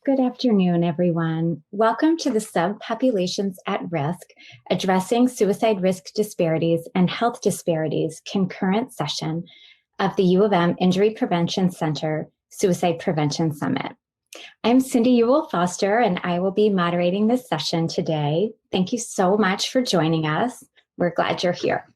Good afternoon, everyone. Welcome to the Subpopulations at Risk, Addressing Suicide Risk Disparities and Health Disparities concurrent session of the U of M Injury Prevention Center Suicide Prevention Summit. I'm Cindy Ewell Foster, and I will be moderating this session today. Thank you so much for joining us. We're glad you're here.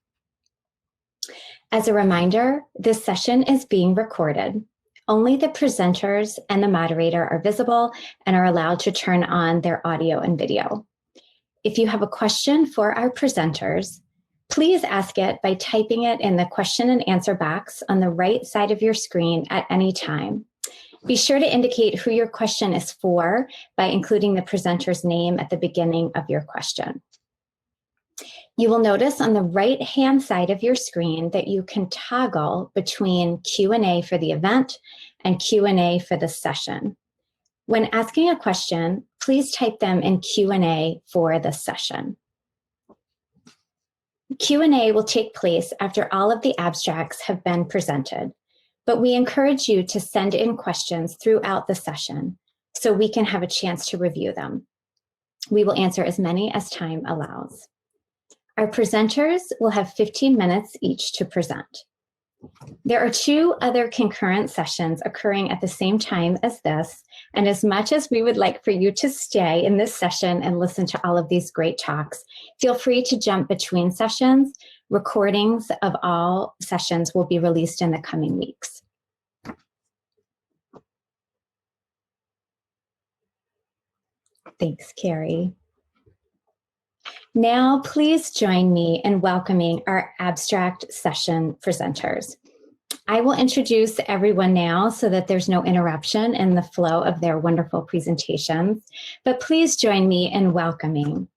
As a reminder, this session is being recorded. Only the presenters and the moderator are visible and are allowed to turn on their audio and video. If you have a question for our presenters, please ask it by typing it in the question and answer box on the right side of your screen at any time. Be sure to indicate who your question is for by including the presenter's name at the beginning of your question. You will notice on the right-hand side of your screen that you can toggle between Q&A for the event and Q&A for the session. When asking a question, please type them in Q&A for the session. Q&A will take place after all of the abstracts have been presented, but we encourage you to send in questions throughout the session so we can have a chance to review them. We will answer as many as time allows. Our presenters will have 15 minutes each to present. There are two other concurrent sessions occurring at the same time as this, and as much as we would like for you to stay in this session and listen to all of these great talks, feel free to jump between sessions. Recordings of all sessions will be released in the coming weeks. Thanks, Carrie. Now, please join me in welcoming our abstract session presenters. I will introduce everyone now so that there's no interruption in the flow of their wonderful presentations, but please join me in welcoming.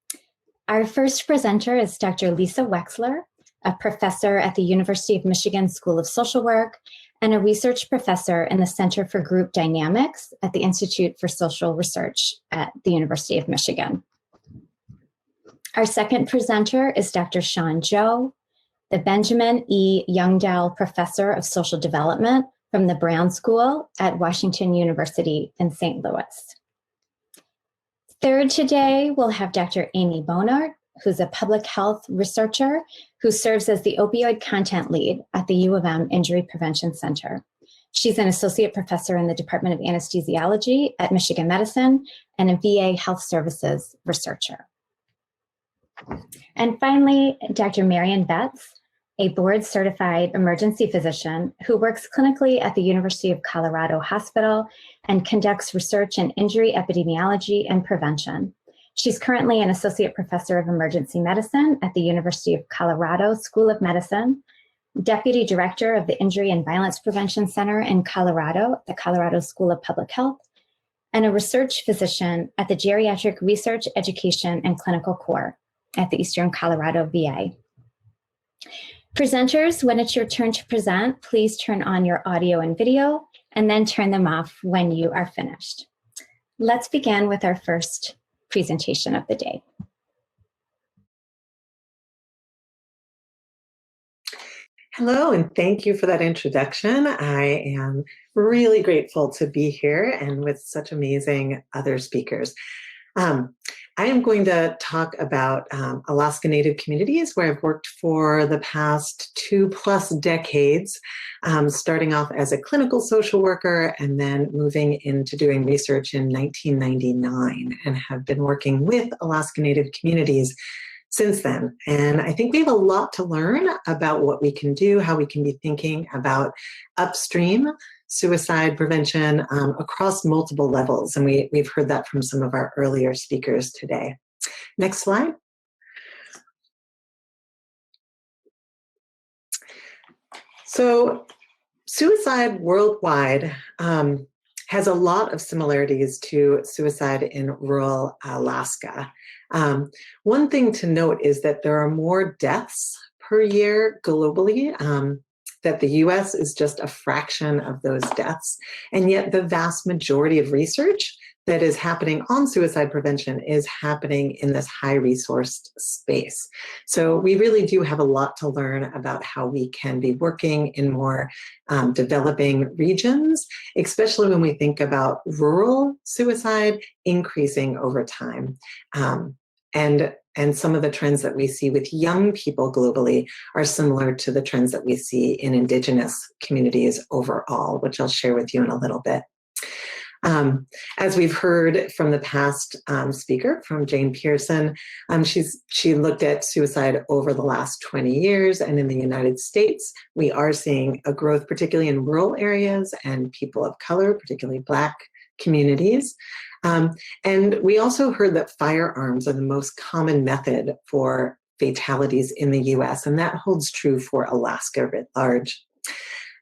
Our first presenter is Dr. Lisa Wexler, a professor at the University of Michigan School of Social Work and a research professor in the Center for Group Dynamics at the Institute for Social Research at the University of Michigan. Our second presenter is Dr. Sean Joe, the Benjamin E. Youngdell Professor of Social Development from the Brown School at Washington University in St. Louis. Third today, we'll have Dr. Amy Bohnert, who's a public health researcher who serves as the opioid content lead at the U of M Injury Prevention Center. She's an associate professor in the Department of Anesthesiology at Michigan Medicine and a VA Health Services researcher. And finally, Dr. Marian Betz, a board-certified emergency physician who works clinically at the University of Colorado Hospital and conducts research in injury epidemiology and prevention. She's currently an associate professor of emergency medicine at the University of Colorado School of Medicine, deputy director of the Injury and Violence Prevention Center in Colorado at the Colorado School of Public Health, and a research physician at the Geriatric Research, Education, and Clinical Core at the Eastern Colorado VA. Presenters, when it's your turn to present, please turn on your audio and video and then turn them off when you are finished. Let's begin with our first presentation of the day. Hello, and thank you for that introduction. I am really grateful to be here and with such amazing other speakers. I am going to talk about Alaska Native communities, where I've worked for the past 2+ decades, starting off as a clinical social worker and then moving into doing research in 1999, and have been working with Alaska Native communities since then. And I think we have a lot to learn about what we can do, how we can be thinking about upstream suicide prevention across multiple levels. And we've heard that from some of our earlier speakers today. Next slide. So suicide worldwide has a lot of similarities to suicide in rural Alaska. One thing to note is that there are more deaths per year globally, that the US is just a fraction of those deaths. And yet the vast majority of research that is happening on suicide prevention is happening in this high-resourced space. So we really do have a lot to learn about how we can be working in more developing regions, especially when we think about rural suicide increasing over time. And some of the trends that we see with young people globally are similar to the trends that we see in Indigenous communities overall, which I'll share with you in a little bit. As we've heard from the past speaker, from Jane Pearson, she looked at suicide over the last 20 years, and in the United States, we are seeing a growth, particularly in rural areas and people of color, particularly Black communities. And we also heard that firearms are the most common method for fatalities in the US, and that holds true for Alaska writ large.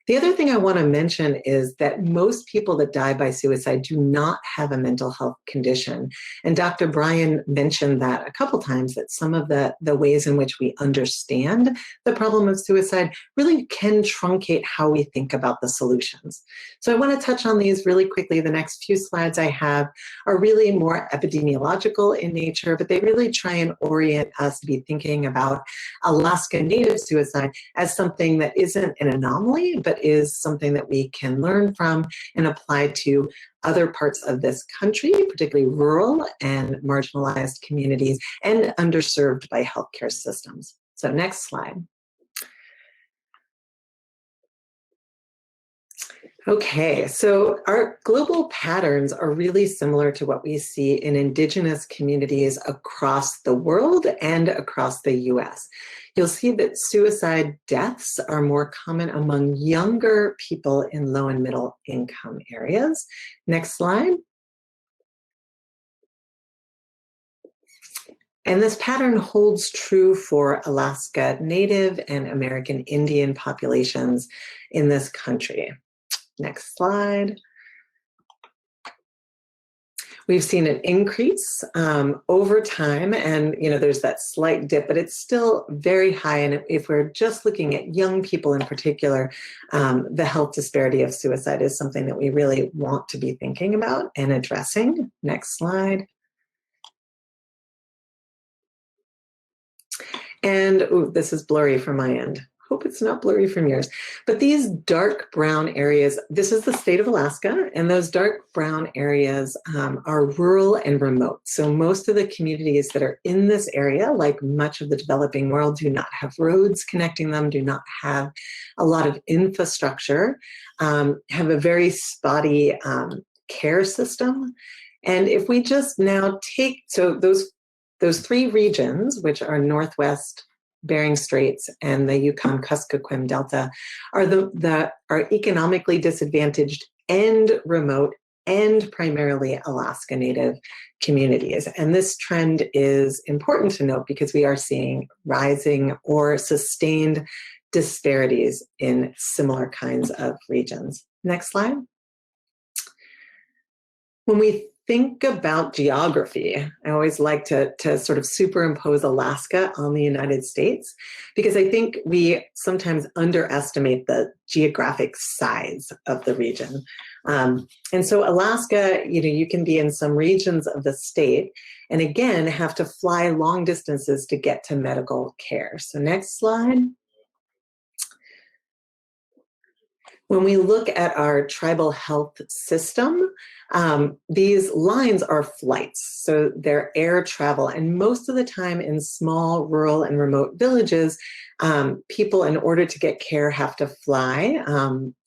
The other thing I want to mention is that most people that die by suicide do not have a mental health condition. And Dr. Brian mentioned that a couple times, that some of the ways in which we understand the problem of suicide really can truncate how we think about the solutions. So I want to touch on these really quickly. The next few slides I have are really more epidemiological in nature, but they really try and orient us to be thinking about Alaska Native suicide as something that isn't an anomaly, but is something that we can learn from and apply to other parts of this country, particularly rural and marginalized communities and underserved by healthcare systems. So next slide. Okay, so our global patterns are really similar to what we see in Indigenous communities across the world and across the US. You'll see that suicide deaths are more common among younger people in low and middle income areas. Next slide. And this pattern holds true for Alaska Native and American Indian populations in this country. Next slide. We've seen an increase over time, and there's that slight dip, but it's still very high. And if we're just looking at young people in particular, the health disparity of suicide is something that we really want to be thinking about and addressing. Next slide. And this is blurry from my end. Hope it's not blurry from yours. But these dark brown areas, this is the state of Alaska, and those dark brown areas are rural and remote. So most of the communities that are in this area, like much of the developing world, do not have roads connecting them, do not have a lot of infrastructure, have a very spotty care system. And if we just now take, so those three regions, which are Northwest Bering Straits and the Yukon-Kuskokwim Delta, are economically disadvantaged and remote and primarily Alaska Native communities. And this trend is important to note because we are seeing rising or sustained disparities in similar kinds of regions. Next slide. When we think about geography, I always like to sort of superimpose Alaska on the United States, because I think we sometimes underestimate the geographic size of the region. And so Alaska, you can be in some regions of the state and again have to fly long distances to get to medical care. So next slide. When we look at our tribal health system, these lines are flights, so they're air travel. And most of the time in small, rural, and remote villages, people, in order to get care, have to fly.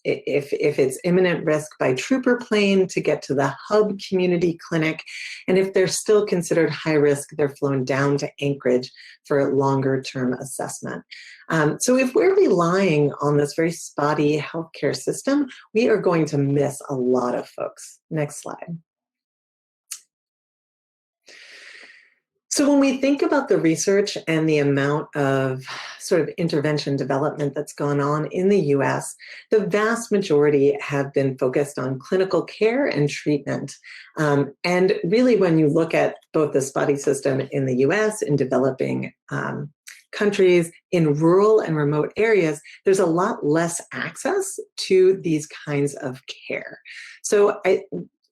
If it's imminent risk, by trooper plane to get to the hub community clinic. And if they're still considered high risk, they're flown down to Anchorage for longer term assessment. So if we're relying on this very spotty healthcare system, we are going to miss a lot of folks. Next slide. So when we think about the research and the amount of sort of intervention development that's gone on in the US, the vast majority have been focused on clinical care and treatment. And really, when you look at both the spotty system in the US, in developing countries, in rural and remote areas, there's a lot less access to these kinds of care. So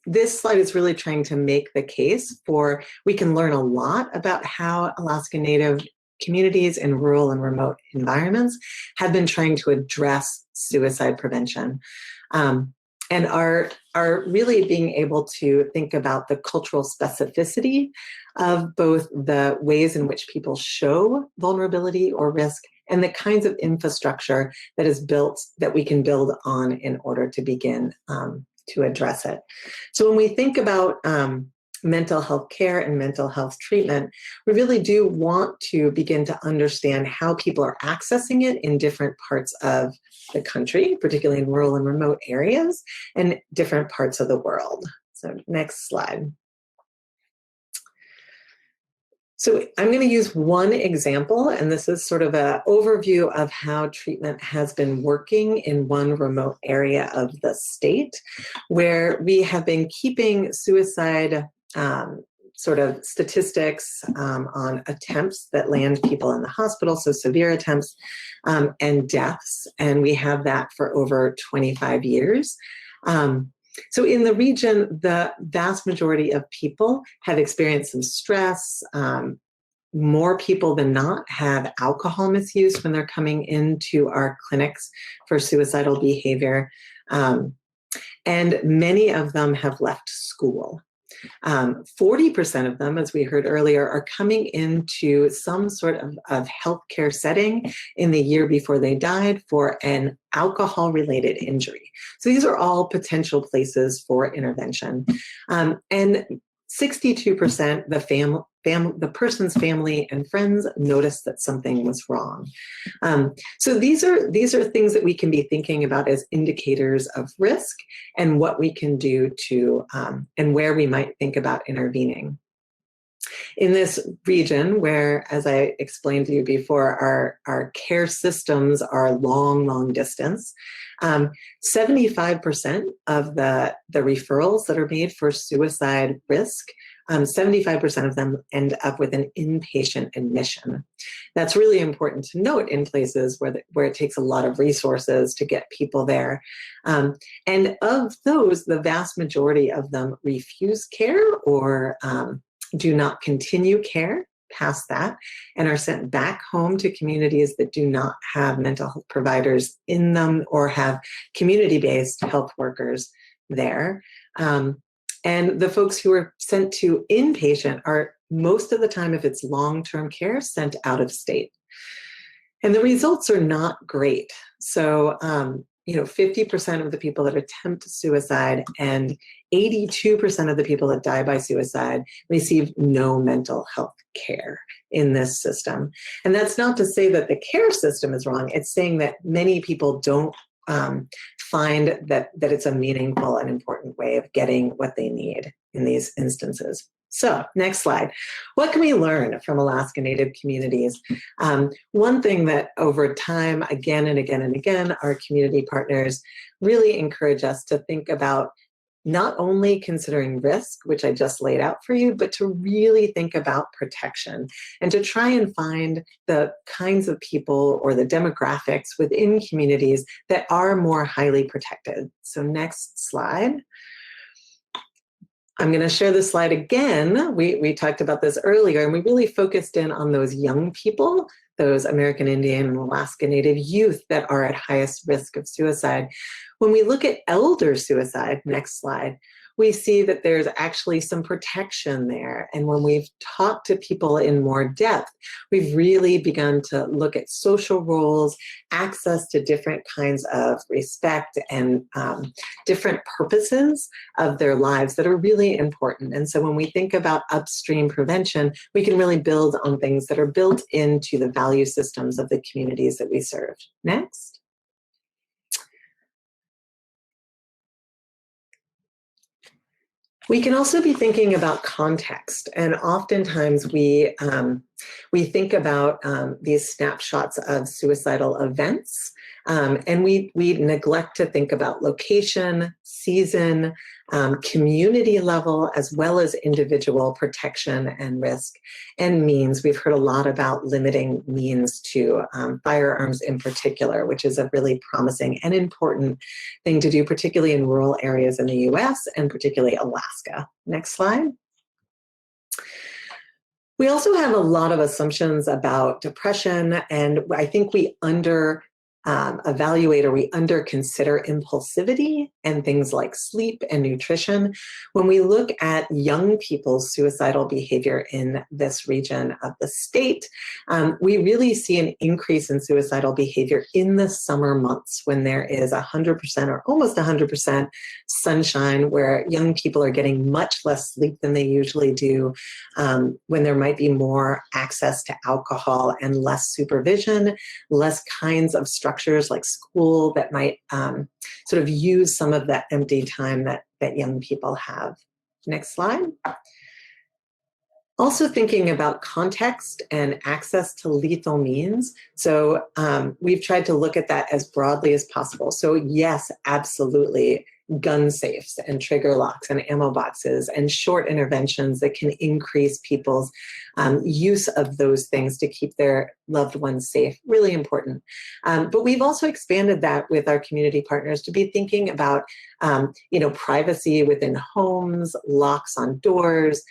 this slide is really trying to make the case for, we can learn a lot about how Alaska Native communities in rural and remote environments have been trying to address suicide prevention. And are really being able to think about the cultural specificity of both the ways in which people show vulnerability or risk and the kinds of infrastructure that is built, that we can build on in order to begin to address it. So when we think about mental health care and mental health treatment, we really do want to begin to understand how people are accessing it in different parts of the country, particularly in rural and remote areas, and different parts of the world. So next slide. So I'm going to use one example, and this is sort of an overview of how treatment has been working in one remote area of the state, where we have been keeping suicide sort of statistics on attempts that land people in the hospital, so severe attempts, and deaths, and we have that for over 25 years. So in the region, the vast majority of people have experienced some stress. More people than not have alcohol misuse when they're coming into our clinics for suicidal behavior. And many of them have left school. 40% of them, as we heard earlier, are coming into some sort of healthcare setting in the year before they died for an alcohol-related injury. So these are all potential places for intervention. And 62%, the person's family and friends noticed that something was wrong. So these are things that we can be thinking about as indicators of risk and what we can do to, and where we might think about intervening. In this region where, as I explained to you before, our care systems are long distance, 75% of the referrals that are made for suicide risk, 75% of them end up with an inpatient admission. That's really important to note in places where it takes a lot of resources to get people there. And of those, the vast majority of them refuse care or do not continue care past that and are sent back home to communities that do not have mental health providers in them or have community-based health workers there. And the folks who are sent to inpatient are, most of the time, if it's long-term care, sent out of state. And the results are not great. So, 50% of the people that attempt suicide and 82% of the people that die by suicide receive no mental health care in this system. And that's not to say that the care system is wrong. It's saying that many people don't find that it's a meaningful and important way of getting what they need in these instances. So next slide. What can we learn from Alaska Native communities? One thing that over time, again and again and again, our community partners really encourage us to think about not only considering risk, which I just laid out for you, but to really think about protection and to try and find the kinds of people or the demographics within communities that are more highly protected. So next slide. I'm going to share this slide again. We talked about this earlier, and we really focused in on those young people, those American Indian and Alaska Native youth that are at highest risk of suicide. When we look at elder suicide, next slide, we see that there's actually some protection there. And when we've talked to people in more depth, we've really begun to look at social roles, access to different kinds of respect and different purposes of their lives that are really important. And so when we think about upstream prevention, we can really build on things that are built into the value systems of the communities that we serve. Next. We can also be thinking about context, and oftentimes we We think about these snapshots of suicidal events, and we neglect to think about location, season, community level, as well as individual protection and risk, and means. We've heard a lot about limiting means to firearms in particular, which is a really promising and important thing to do, particularly in rural areas in the US and particularly Alaska. Next slide. We also have a lot of assumptions about depression, and I think we evaluate or we under-consider impulsivity and things like sleep and nutrition. When we look at young people's suicidal behavior in this region of the state, we really see an increase in suicidal behavior in the summer months when there is 100% or almost 100% sunshine, where young people are getting much less sleep than they usually do, when there might be more access to alcohol and less supervision, less kinds of structures like school that might sort of use some of that empty time that young people have. Next slide. Also thinking about context and access to lethal means. So we've tried to look at that as broadly as possible. So yes, absolutely, gun safes and trigger locks and ammo boxes and short interventions that can increase people's use of those things to keep their loved ones safe, really important. But we've also expanded that with our community partners to be thinking about privacy within homes, locks on doors,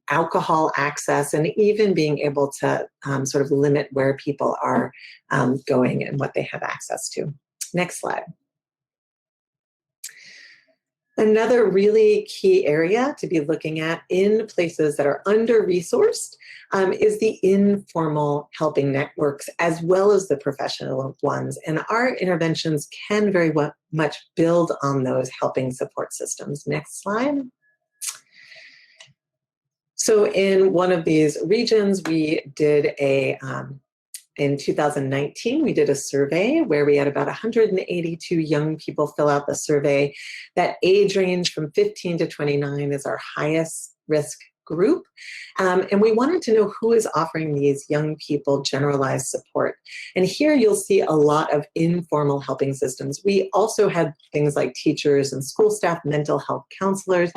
alcohol access, and even being able to sort of limit where people are going and what they have access to. Next slide. Another really key area to be looking at in places that are under-resourced is the informal helping networks as well as the professional ones. And our interventions can very much build on those helping support systems. Next slide. So in one of these regions, we did in 2019, we did a survey where we had about 182 young people fill out the survey. That age range from 15 to 29 is our highest risk group. And we wanted to know who is offering these young people generalized support. And here you'll see a lot of informal helping systems. We also had things like teachers and school staff, mental health counselors.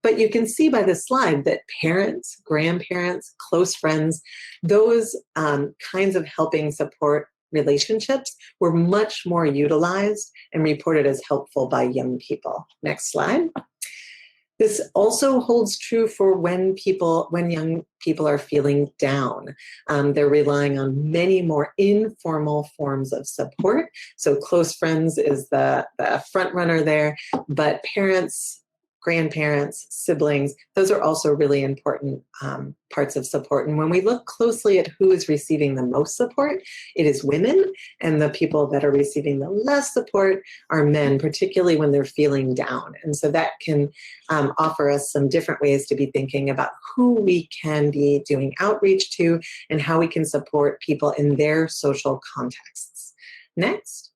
But you can see by this slide that parents, grandparents, close friends, those kinds of helping support relationships were much more utilized and reported as helpful by young people. Next slide. This also holds true for when young people are feeling down. They're relying on many more informal forms of support. So close friends is the front runner there, but parents, grandparents, siblings, those are also really important parts of support. And when we look closely at who is receiving the most support, it is women, and the people that are receiving the less support are men, particularly when they're feeling down. And so that can offer us some different ways to be thinking about who we can be doing outreach to and how we can support people in their social contexts. Next.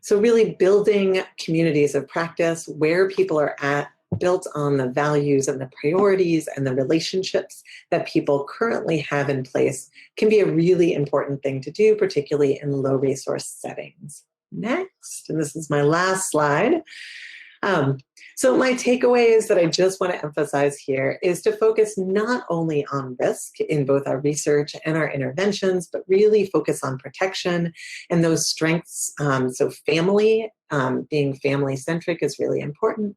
So really building communities of practice where people are at, built on the values and the priorities and the relationships that people currently have in place, can be a really important thing to do, particularly in low resource settings. Next, and this is my last slide. So my takeaways that I just want to emphasize here is to focus not only on risk in both our research and our interventions, but really focus on protection and those strengths. So family, being family-centric is really important.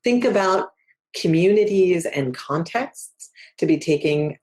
Think about communities and contexts to be taking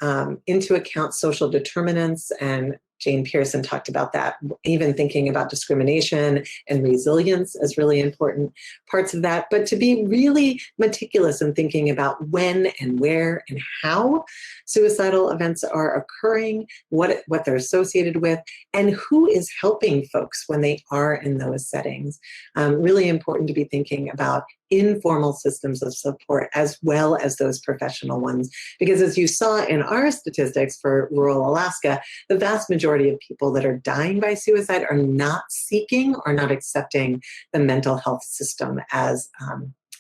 into account social determinants, and Jane Pearson talked about that. Even thinking about discrimination and resilience as really important parts of that, but to be really meticulous in thinking about when and where and how suicidal events are occurring, what they're associated with, and who is helping folks when they are in those settings. Really important to be thinking about informal systems of support as well as those professional ones. Because as you saw in our statistics for rural Alaska, the vast majority of people that are dying by suicide are not seeking or not accepting the mental health system as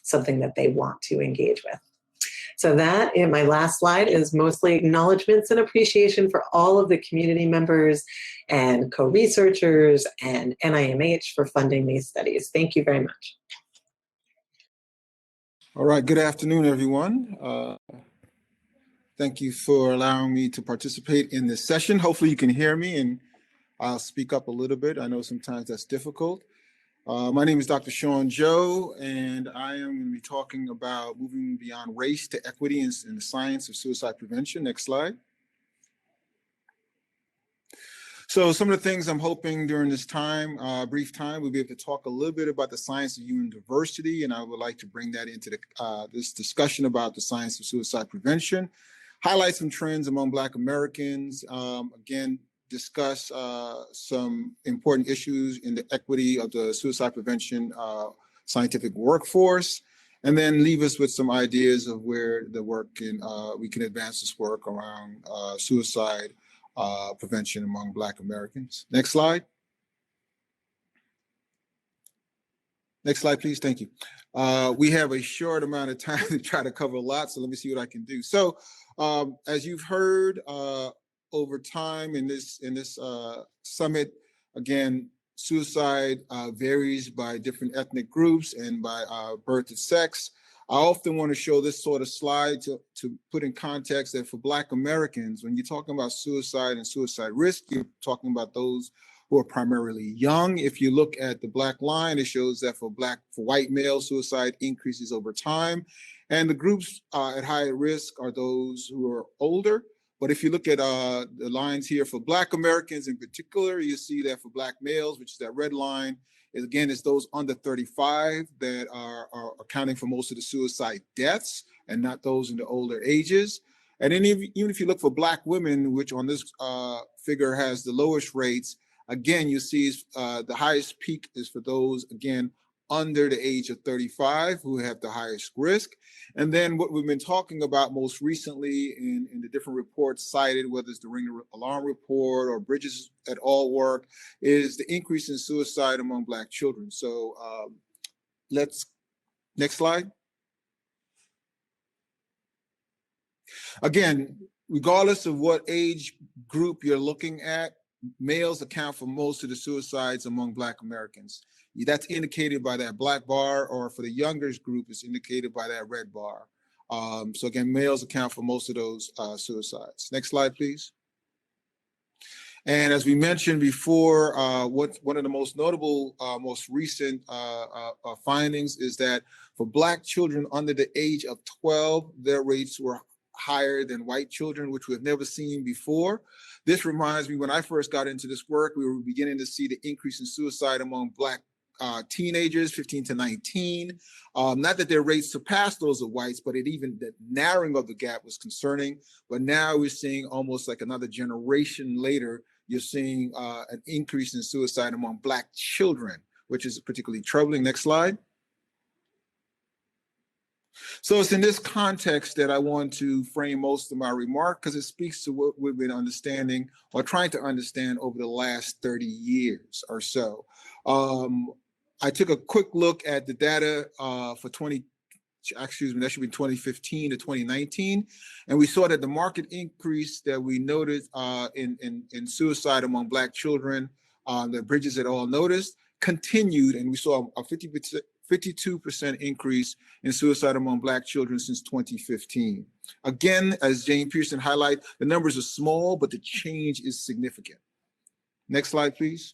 something that they want to engage with. So that, in my last slide, is mostly acknowledgments and appreciation for all of the community members and co-researchers and NIMH for funding these studies. Thank you very much. All right, good afternoon, everyone. Thank you for allowing me to participate in this session. Hopefully you can hear me and I'll speak up a little bit. I know sometimes that's difficult. My name is Dr. Sean Joe, and I am going to be talking about moving beyond race to equity in the science of suicide prevention. Next slide. So some of the things I'm hoping during this time, brief time, we'll be able to talk a little bit about the science of human diversity, and I would like to bring that into this discussion about the science of suicide prevention, highlight some trends among Black Americans, again, discuss some important issues in the equity of the suicide prevention scientific workforce, and then leave us with some ideas of where the work we can advance this work around suicide prevention among Black Americans. Next slide. Next slide, please. Thank you. We have a short amount of time to try to cover a lot, so let me see what I can do. So as you've heard, over time in this summit, again, suicide varies by different ethnic groups and by birth and sex. I often want to show this sort of slide to put in context that for Black Americans, when you're talking about suicide and suicide risk, you're talking about those who are primarily young. If you look at the Black line, it shows that for white male, suicide increases over time. And the groups at higher risk are those who are older. But if you look at the lines here for Black Americans in particular, you see that for Black males, which is that red line, again, it's those under 35 that are accounting for most of the suicide deaths and not those in the older ages. And then even if you look for Black women, which on this figure has the lowest rates, again, you see the highest peak is for those, again, under the age of 35 who have the highest risk. And then what we've been talking about most recently in the different reports cited, whether it's the Ring Alarm Report or Bridges et al. Work, is the increase in suicide among Black children. So next slide. Again, regardless of what age group you're looking at, males account for most of the suicides among Black Americans. That's indicated by that black bar, or for the younger group, it's indicated by that red bar. So again, males account for most of those suicides. Next slide, please. And as we mentioned before, one of the most notable, most recent findings is that for Black children under the age of 12, their rates were higher than white children, which we have never seen before. This reminds me, when I first got into this work, we were beginning to see the increase in suicide among Black teenagers, 15 to 19. Not that their rates surpassed those of whites, but the narrowing of the gap was concerning. But now we're seeing almost like another generation later, you're seeing an increase in suicide among Black children, which is particularly troubling. Next slide. So it's in this context that I want to frame most of my remark, because it speaks to what we've been understanding or trying to understand over the last 30 years or so. I took a quick look at the data for that should be 2015 to 2019. And we saw that the market increase that we noted in suicide among Black children, that Bridges et al. Noticed, continued, and we saw a 52% increase in suicide among Black children since 2015. Again, as Jane Pearson highlighted, the numbers are small, but the change is significant. Next slide, please.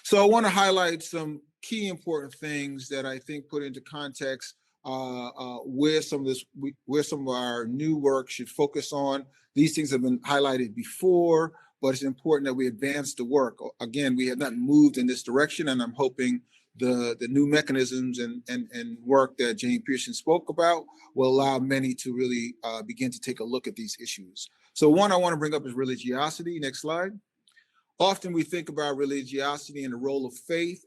So I want to highlight some key important things that I think put into context where some of our new work should focus on. These things have been highlighted before, but it's important that we advance the work. Again, we have not moved in this direction, and I'm hoping the new mechanisms and work that Jane Pearson spoke about will allow many to really begin to take a look at these issues. So one I want to bring up is religiosity. Next slide. Often we think about religiosity and the role of faith.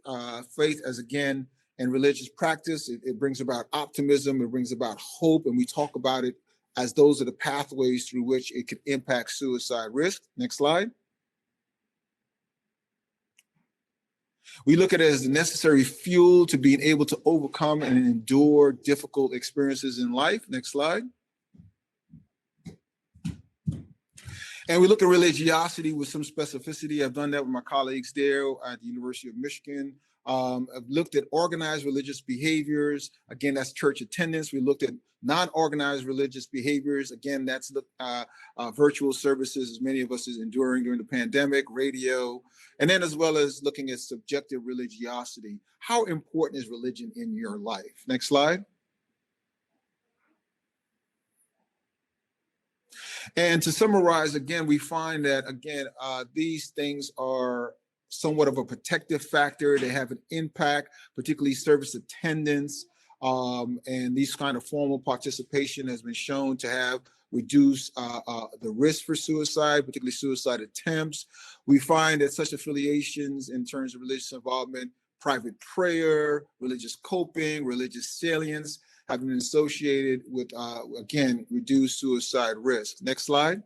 Faith as, again, in religious practice, it brings about optimism, it brings about hope, and we talk about it as those are the pathways through which it could impact suicide risk. Next slide. We look at it as the necessary fuel to being able to overcome and endure difficult experiences in life. Next slide. And we look at religiosity with some specificity. I've done that with my colleagues there at the University of Michigan. I've looked at organized religious behaviors. Again, that's church attendance. We looked at non-organized religious behaviors. Again, that's virtual services, as many of us is enduring during the pandemic, radio, and then as well as looking at subjective religiosity. How important is religion in your life? Next slide. And to summarize, again, we find that, again, these things are somewhat of a protective factor. They have an impact, particularly service attendance, and these kind of formal participation has been shown to have reduced the risk for suicide, particularly suicide attempts. We find that such affiliations in terms of religious involvement, private prayer, religious coping, religious salience, have been associated with, again, reduced suicide risk. Next slide.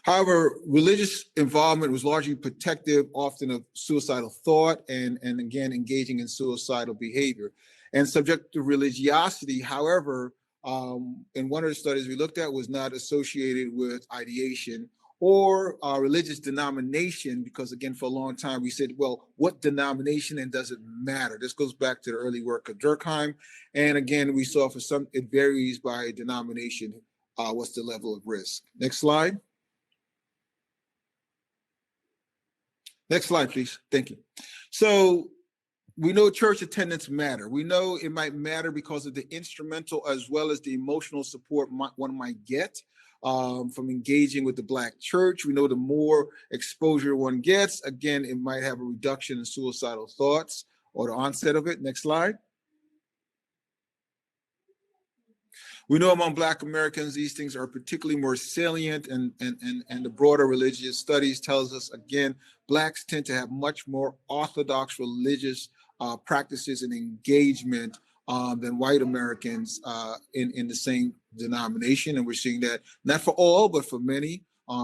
However, religious involvement was largely protective, often of suicidal thought and again, engaging in suicidal behavior. And subjective religiosity, however, in one of the studies we looked at was not associated with ideation or religious denomination, because again, for a long time we said, well, what denomination and does it matter? This goes back to the early work of Durkheim. And again, we saw for some, it varies by denomination, what's the level of risk. Next slide. Next slide, please. Thank you. So we know church attendance matter. We know it might matter because of the instrumental as well as the emotional support one might get from engaging with the Black church. We know the more exposure one gets, again, it might have a reduction in suicidal thoughts or the onset of it. Next slide. We know among Black Americans, these things are particularly more salient, and the broader religious studies tells us, again, Blacks tend to have much more orthodox religious practices and engagement than white Americans in the same denomination. And we're seeing that not for all, but for many,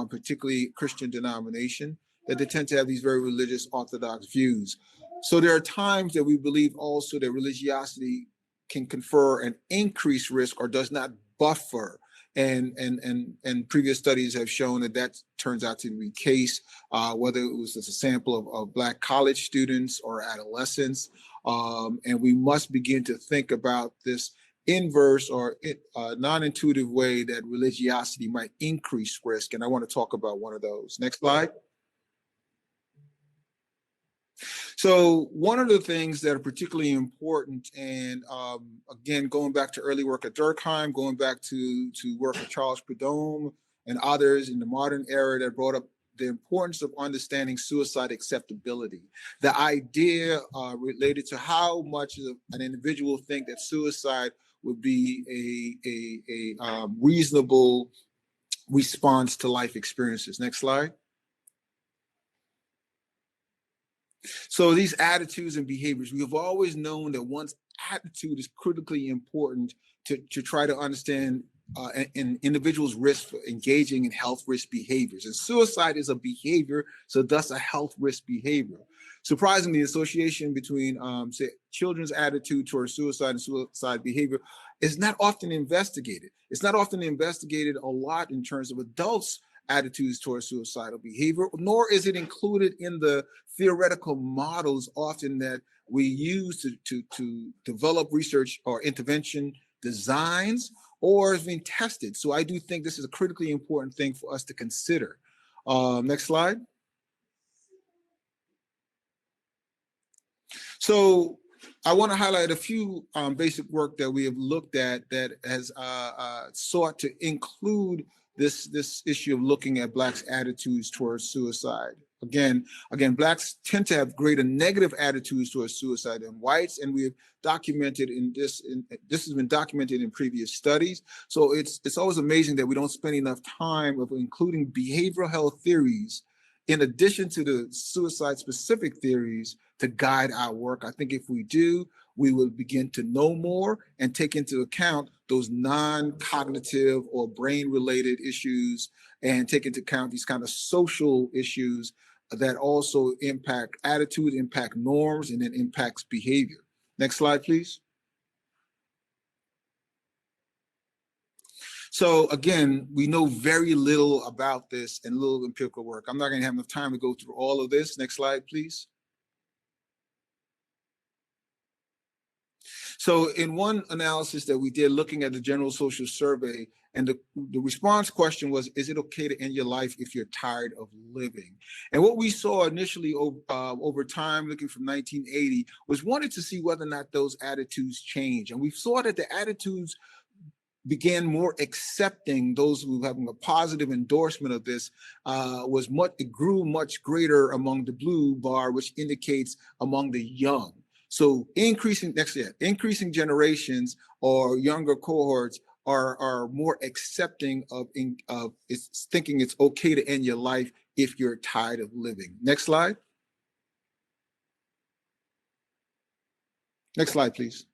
particularly Christian denomination, that they tend to have these very religious orthodox views. So there are times that we believe also that religiosity can confer an increased risk or does not buffer. And previous studies have shown that that turns out to be the case, whether it was just a sample of Black college students or adolescents. And we must begin to think about this inverse or non-intuitive way that religiosity might increase risk. And I want to talk about one of those. Next slide. So one of the things that are particularly important, and again, going back to early work at Durkheim, going back to work of Charles Prudhomme and others in the modern era that brought up the importance of understanding suicide acceptability. The idea related to how much an individual think that suicide would be a reasonable response to life experiences. Next slide. So these attitudes and behaviors, we have always known that one's attitude is critically important to try to understand an individual's risk for engaging in health risk behaviors. And suicide is a behavior, so thus a health risk behavior. Surprisingly, the association between say, children's attitude towards suicide and suicide behavior is not often investigated. It's not often investigated a lot in terms of adults' attitudes towards suicidal behavior, nor is it included in the theoretical models often that we use to develop research or intervention designs, or is being tested. So I do think this is a critically important thing for us to consider. Next slide. So I want to highlight a few basic work that we have looked at that has sought to include this issue of looking at Blacks' attitudes towards suicide. Again, Blacks tend to have greater negative attitudes towards suicide than whites, and we have documented this has been documented in previous studies. So it's always amazing that we don't spend enough time of including behavioral health theories in addition to the suicide specific theories to guide our work. I think if we do, we will begin to know more and take into account those non-cognitive or brain-related issues, and take into account these kind of social issues that also impact attitude, impact norms, and then impacts behavior. Next slide, please. So again, we know very little about this and little empirical work. I'm not going to have enough time to go through all of this. Next slide, please. So in one analysis that we did looking at the general social survey, and the response question was, is it okay to end your life if you're tired of living? And what we saw initially over time, looking from 1980, was wanted to see whether or not those attitudes change. And we saw that the attitudes began more accepting, those who having a positive endorsement of this it grew much greater among the blue bar, which indicates among the young. So increasing generations or younger cohorts are more accepting of it's thinking it's okay to end your life if you're tired of living. Next slide. Next slide, please.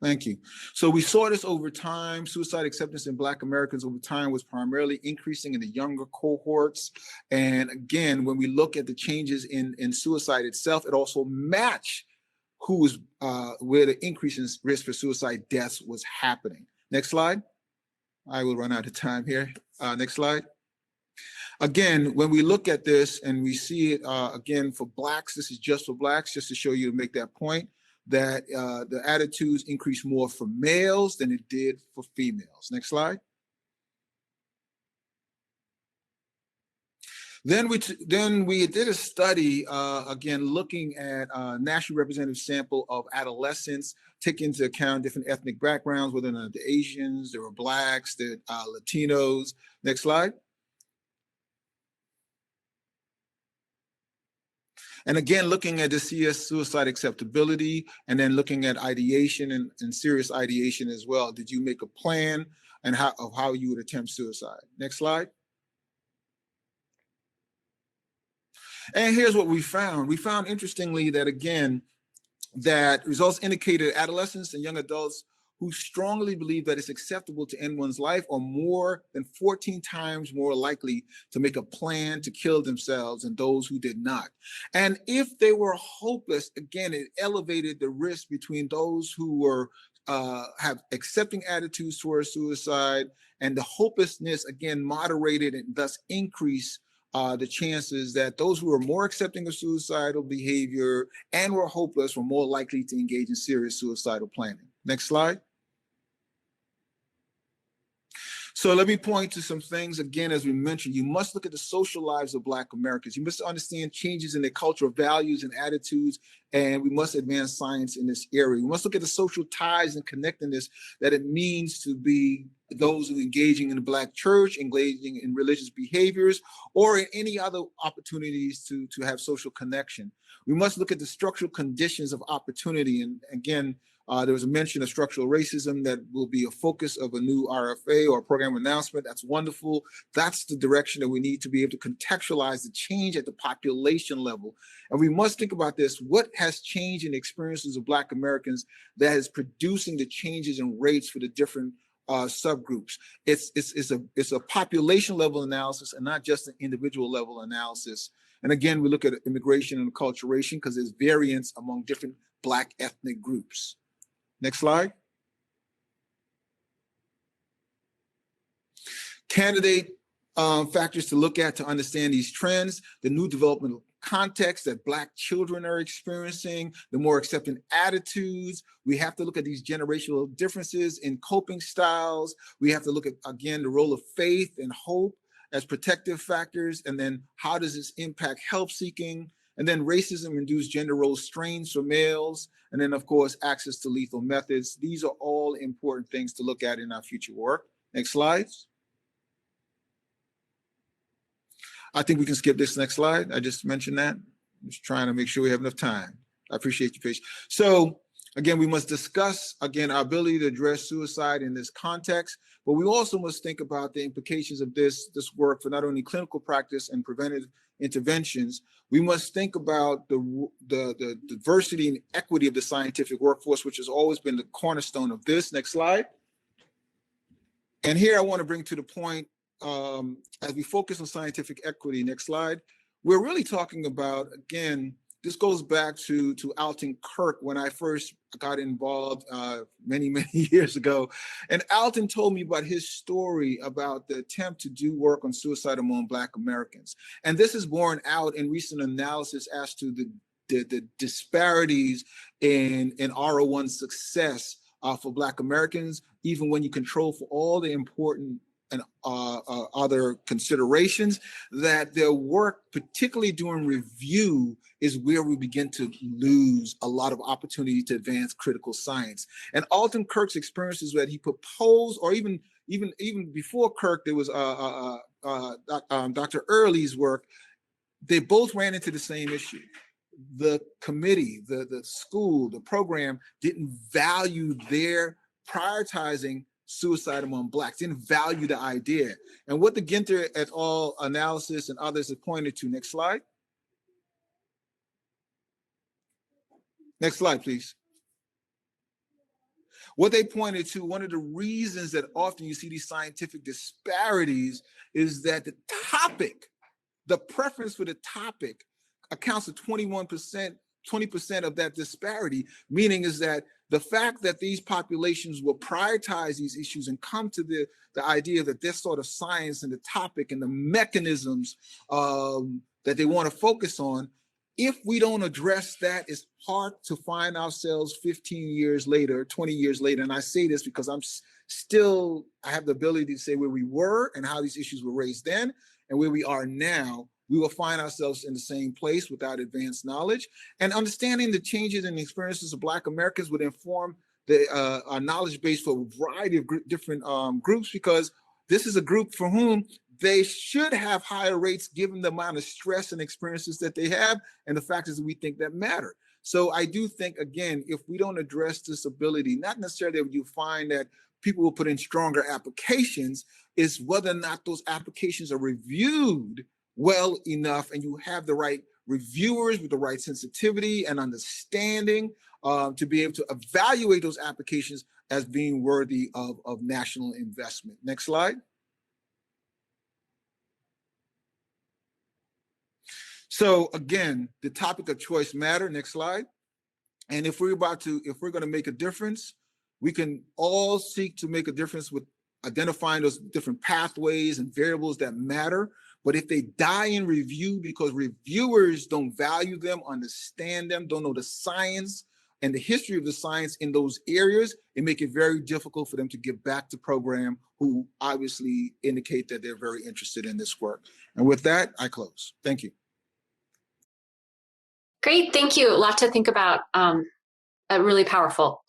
Thank you. So we saw this over time. Suicide acceptance in Black Americans over time was primarily increasing in the younger cohorts. And again, when we look at the changes in suicide itself, it also matched who was where the increase in risk for suicide deaths was happening. Next slide. I will run out of time here. Next slide. Again, when we look at this and we see it again for Blacks, this is just for Blacks, just to show you to make that point, that the attitudes increase more for males than it did for females. Next slide. Then we did a study, again, looking at a nationally representative sample of adolescents, taking into account different ethnic backgrounds, whether or not they're Asians, there were Blacks, they're Latinos. Next slide. And again, looking at the CS suicide acceptability, and then looking at ideation and serious ideation as well. Did you make a plan and how you would attempt suicide? Next slide. And here's what we found. We found, interestingly, that again, that results indicated adolescents and young adults who strongly believe that it's acceptable to end one's life are more than 14 times more likely to make a plan to kill themselves than those who did not. And if they were hopeless, again, it elevated the risk between those who were have accepting attitudes towards suicide, and the hopelessness, again, moderated and thus increased the chances that those who were more accepting of suicidal behavior and were hopeless were more likely to engage in serious suicidal planning. Next slide. So let me point to some things. Again, as we mentioned, you must look at the social lives of Black Americans. You must understand changes in their cultural values and attitudes, and we must advance science in this area. We must look at the social ties and connectedness that it means to be those who are engaging in the Black church, engaging in religious behaviors, or in any other opportunities to have social connection. We must look at the structural conditions of opportunity. And again, there was a mention of structural racism that will be a focus of a new RFA or program announcement. That's wonderful. That's the direction that we need to be able to contextualize the change at the population level. And we must think about this. What has changed in the experiences of Black Americans that is producing the changes in rates for the different subgroups? It's a population level analysis and not just an individual level analysis. And again, we look at immigration and acculturation because there's variance among different Black ethnic groups. Next slide. Candidate factors to look at to understand these trends: the new developmental context that Black children are experiencing, the more accepting attitudes. We have to look at these generational differences in coping styles. We have to look at, again, the role of faith and hope as protective factors. And then how does this impact help seeking? And then racism-induced gender role strains for males. And then, of course, access to lethal methods. These are all important things to look at in our future work. Next slides. I think we can skip this next slide. I just mentioned that. I'm just trying to make sure we have enough time. I appreciate your patience. So again, we must discuss, again, our ability to address suicide in this context. but we also must think about the implications of this work for not only clinical practice and preventive interventions. We must think about the diversity and equity of the scientific workforce, which has always been the cornerstone of this. Next slide. And here I want to bring to the point, as we focus on scientific equity, next slide, we're really talking about, again, this goes back to Alton Kirk when I first got involved many, many years ago. And Alton told me about his story about the attempt to do work on suicide among Black Americans. And this is borne out in recent analysis as to the disparities in R01 success for Black Americans, even when you control for all the important and other considerations, that their work, particularly during review, is where we begin to lose a lot of opportunity to advance critical science. And Alton Kirk's experiences that he proposed, or even before Kirk, there was Dr. Early's work, they both ran into the same issue. The committee, the school, the program didn't value their prioritizing suicide among Blacks, didn't value the idea. And what the Ginter et al. Analysis and others have pointed to, next slide. Next slide, please. What they pointed to, one of the reasons that often you see these scientific disparities is that the topic, the preference for the topic accounts for 21%, 20% of that disparity, meaning is that the fact that these populations will prioritize these issues and come to the idea that this sort of science and the topic and the mechanisms that they want to focus on, if we don't address that, it's hard to find ourselves 15 years later, 20 years later. And I say this because I have the ability to say where we were and how these issues were raised then and where we are now. We will find ourselves in the same place without advanced knowledge. And understanding the changes and experiences of Black Americans would inform our knowledge base for a variety of different groups, because this is a group for whom they should have higher rates given the amount of stress and experiences that they have and the factors that we think that matter. So I do think, again, if we don't address this ability, not necessarily that you find that people will put in stronger applications, is whether or not those applications are reviewed well enough and you have the right reviewers with the right sensitivity and understanding to be able to evaluate those applications as being worthy of national investment. Next slide. So again, the topic of choice matter. Next slide. And if we're going to make a difference, we can all seek to make a difference with identifying those different pathways and variables that matter. But if they die in review because reviewers don't value them, understand them, don't know the science and the history of the science in those areas, it makes it very difficult for them to give back to program who obviously indicate that they're very interested in this work. And with that, I close. Thank you. Great, thank you. A lot to think about, really powerful.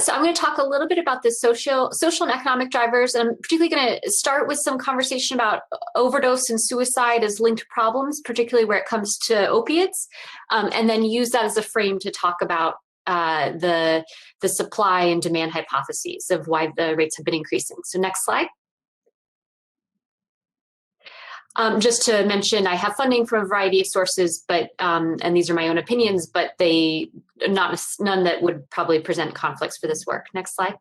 So I'm going to talk a little bit about the social and economic drivers, and I'm particularly going to start with some conversation about overdose and suicide as linked problems, particularly where it comes to opiates, and then use that as a frame to talk about the supply and demand hypotheses of why the rates have been increasing. So next slide. Just to mention, I have funding from a variety of sources, but and these are my own opinions, but they none that would probably present conflicts for this work. Next slide.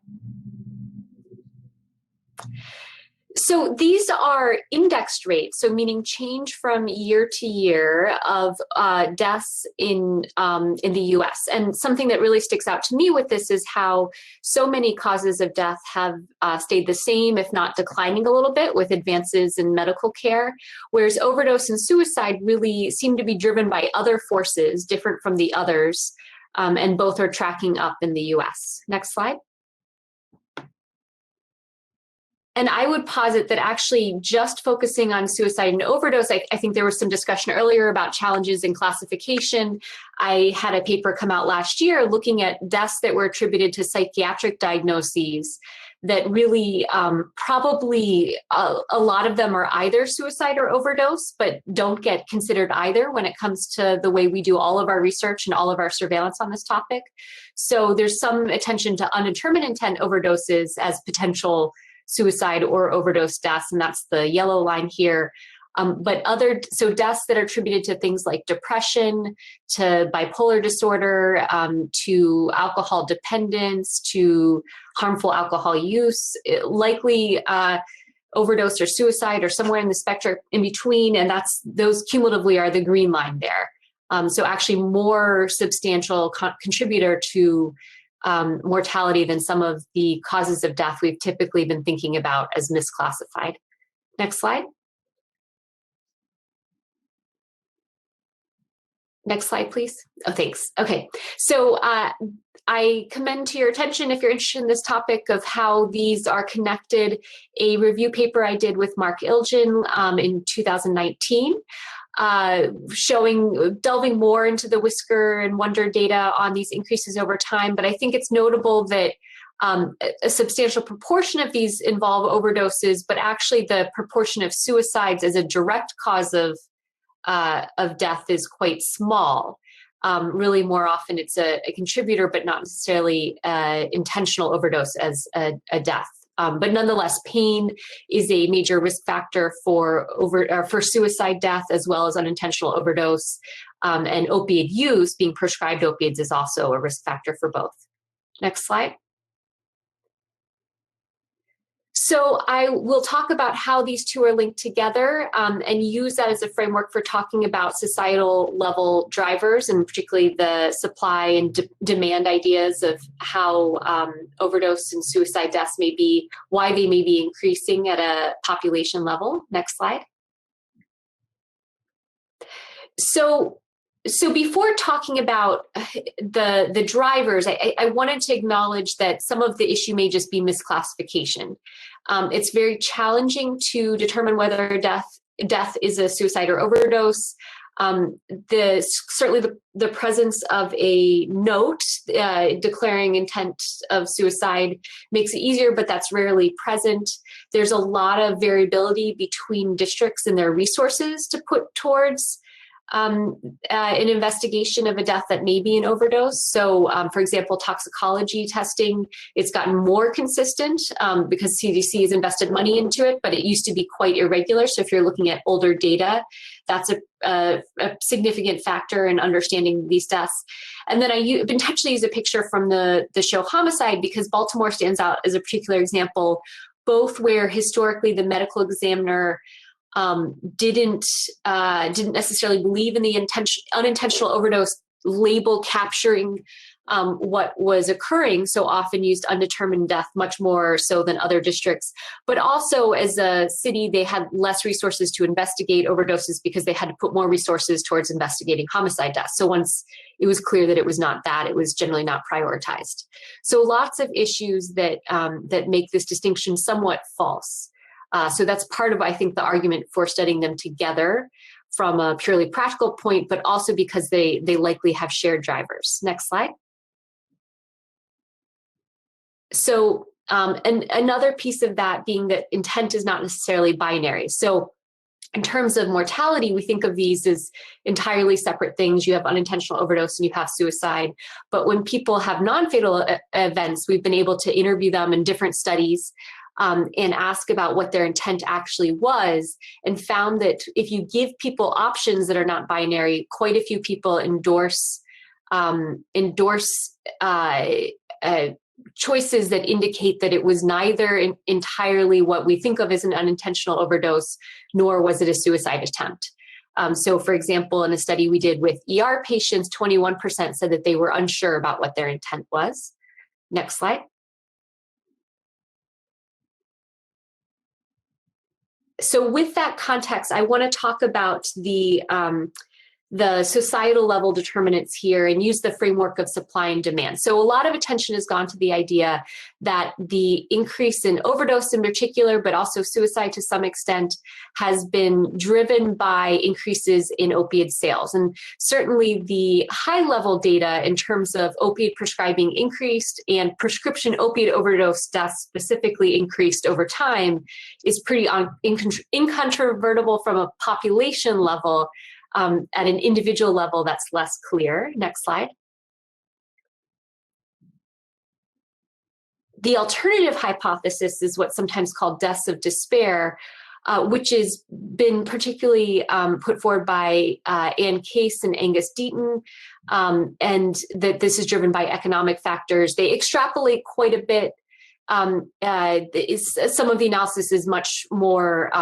So these are indexed rates, so meaning change from year to year of deaths in the US. And something that really sticks out to me with this is how so many causes of death have stayed the same, if not declining a little bit with advances in medical care, whereas overdose and suicide really seem to be driven by other forces different from the others, and both are tracking up in the US. Next slide. And I would posit that actually just focusing on suicide and overdose, I think there was some discussion earlier about challenges in classification. I had a paper come out last year looking at deaths that were attributed to psychiatric diagnoses that really probably a lot of them are either suicide or overdose, but don't get considered either when it comes to the way we do all of our research and all of our surveillance on this topic. So there's some attention to undetermined intent overdoses as potential suicide or overdose deaths, and that's the yellow line here. But deaths that are attributed to things like depression, to bipolar disorder, to alcohol dependence, to harmful alcohol use, likely overdose or suicide or somewhere in the spectrum in between, and those cumulatively are the green line there. So actually more substantial contributor to mortality than some of the causes of death we've typically been thinking about as misclassified. Next slide. Next slide, please. Oh, thanks. Okay, so I commend to your attention, if you're interested in this topic, of how these are connected, a review paper I did with Mark Ilgen in 2019, delving more into the whisker and wonder data on these increases over time. But I think it's notable that a substantial proportion of these involve overdoses, but actually the proportion of suicides as a direct cause of death is quite small. Really, more often it's a contributor, but not necessarily intentional overdose as a death. But nonetheless, pain is a major risk factor for suicide death, as well as unintentional overdose. And opiate use, being prescribed opiates, is also a risk factor for both. Next slide. So I will talk about how these two are linked together and use that as a framework for talking about societal level drivers, and particularly the supply and demand ideas of how overdose and suicide deaths may be, why they may be increasing at a population level. Next slide. So before talking about the drivers, I wanted to acknowledge that some of the issue may just be misclassification. It's very challenging to determine whether death is a suicide or overdose. Certainly the presence of a note declaring intent of suicide makes it easier, but that's rarely present. There's a lot of variability between districts and their resources to put towards an investigation of a death that may be an overdose. So, for example, toxicology testing, it's gotten more consistent because CDC has invested money into it, but it used to be quite irregular. So if you're looking at older data, that's a significant factor in understanding these deaths. And then I've intentionally used a picture from the show Homicide, because Baltimore stands out as a particular example, both where historically the medical examiner didn't necessarily believe in the unintentional overdose label capturing what was occurring, so often used undetermined death much more so than other districts. But also as a city, they had less resources to investigate overdoses because they had to put more resources towards investigating homicide deaths. So once it was clear that it was not that, it was generally not prioritized. So lots of issues that make this distinction somewhat false. So that's part of, I think, the argument for studying them together from a purely practical point, but also because they likely have shared drivers. Next slide. So and another piece of that being that intent is not necessarily binary. So in terms of mortality, we think of these as entirely separate things. You have unintentional overdose and you have suicide. But when people have non-fatal events, we've been able to interview them in different studies and ask about what their intent actually was, and found that if you give people options that are not binary, quite a few people endorse choices that indicate that it was neither entirely what we think of as an unintentional overdose, nor was it a suicide attempt. So for example, in a study we did with ER patients, 21% said that they were unsure about what their intent was. Next slide. So with that context, I want to talk about the societal level determinants here and use the framework of supply and demand. So a lot of attention has gone to the idea that the increase in overdose in particular, but also suicide to some extent, has been driven by increases in opioid sales. And certainly the high level data in terms of opiate prescribing increased and prescription opiate overdose deaths specifically increased over time is pretty incontrovertible from a population level. At an individual level, that's less clear. Next slide. The alternative hypothesis is what's sometimes called deaths of despair, which has been particularly put forward by Ann Case and Angus Deaton, and that this is driven by economic factors. They extrapolate quite a bit. Some of the analysis is much more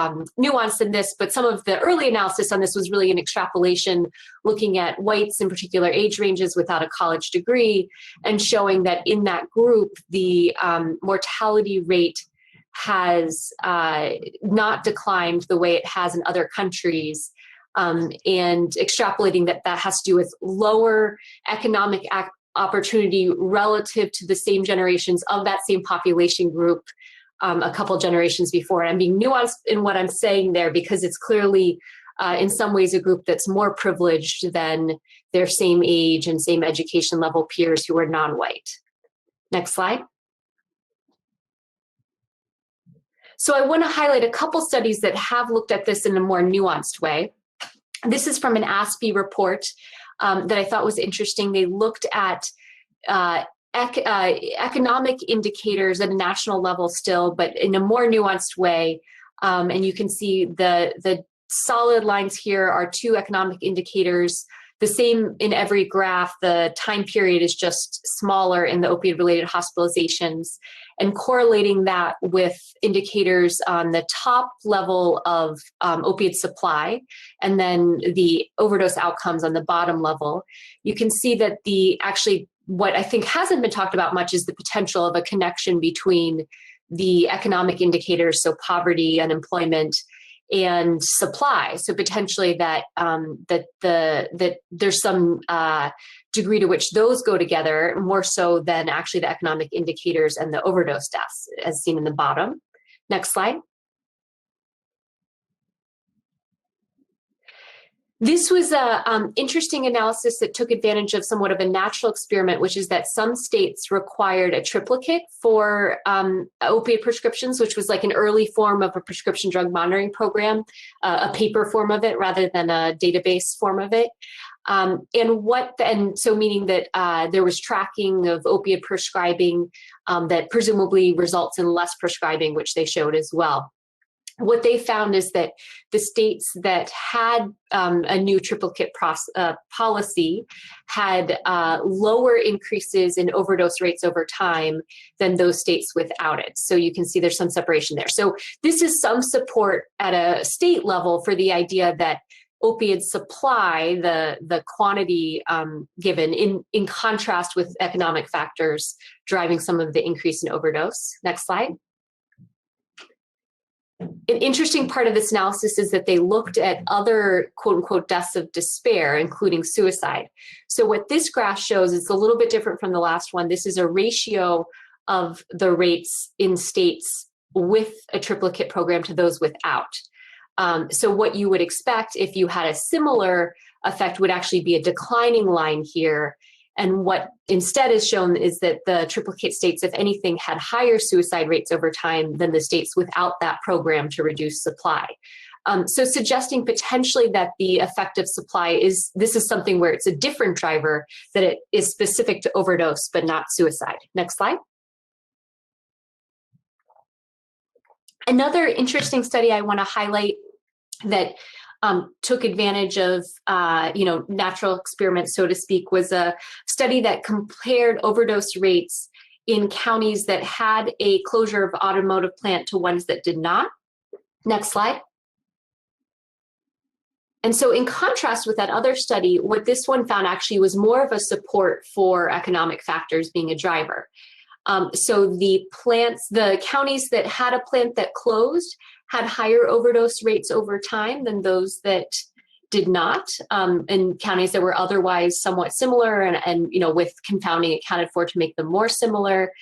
nuanced than this, but some of the early analysis on this was really an extrapolation looking at whites in particular age ranges without a college degree and showing that in that group, the mortality rate has not declined the way it has in other countries, and extrapolating that that has to do with lower economic opportunity relative to the same generations of that same population group a couple generations before. And I'm being nuanced in what I'm saying there because it's clearly in some ways a group that's more privileged than their same age and same education level peers who are non-white. Next slide. So I want to highlight a couple studies that have looked at this in a more nuanced way. This is from an ASPE report that I thought was interesting. They looked at economic indicators at a national level still, but in a more nuanced way. And you can see the solid lines here are two economic indicators, the same in every graph. The time period is just smaller in the opioid-related hospitalizations, and correlating that with indicators on the top level of opiate supply and then the overdose outcomes on the bottom level. You can see that what I think hasn't been talked about much is the potential of a connection between the economic indicators, so poverty, unemployment, and supply. So potentially that there's some degree to which those go together more so than actually the economic indicators and the overdose deaths as seen in the bottom. Next slide. This was an interesting analysis that took advantage of somewhat of a natural experiment, which is that some states required a triplicate for opiate prescriptions, which was like an early form of a prescription drug monitoring program, a paper form of it rather than a database form of it. And so meaning that there was tracking of opiate prescribing that presumably results in less prescribing, which they showed as well. What they found is that the states that had a new triplicate policy had lower increases in overdose rates over time than those states without it. So you can see there's some separation there. So this is some support at a state level for the idea that opiate supply, the quantity given in contrast with economic factors driving some of the increase in overdose. Next slide. An interesting part of this analysis is that they looked at other quote unquote deaths of despair, including suicide. So what this graph shows is a little bit different from the last one. This is a ratio of the rates in states with a triplicate program to those without. So what you would expect if you had a similar effect would actually be a declining line here. And what instead is shown is that the triplicate states, if anything, had higher suicide rates over time than the states without that program to reduce supply. So suggesting potentially that the effect of supply this is something where it's a different driver, that it is specific to overdose, but not suicide. Next slide. Another interesting study I want to highlight that took advantage of natural experiments, so to speak, was a study that compared overdose rates in counties that had a closure of automotive plant to ones that did not. Next slide. And so in contrast with that other study, what this one found actually was more of a support for economic factors being a driver. So the counties that had a plant that closed had higher overdose rates over time than those that did not, and counties that were otherwise somewhat similar and with confounding accounted for to make them more similar.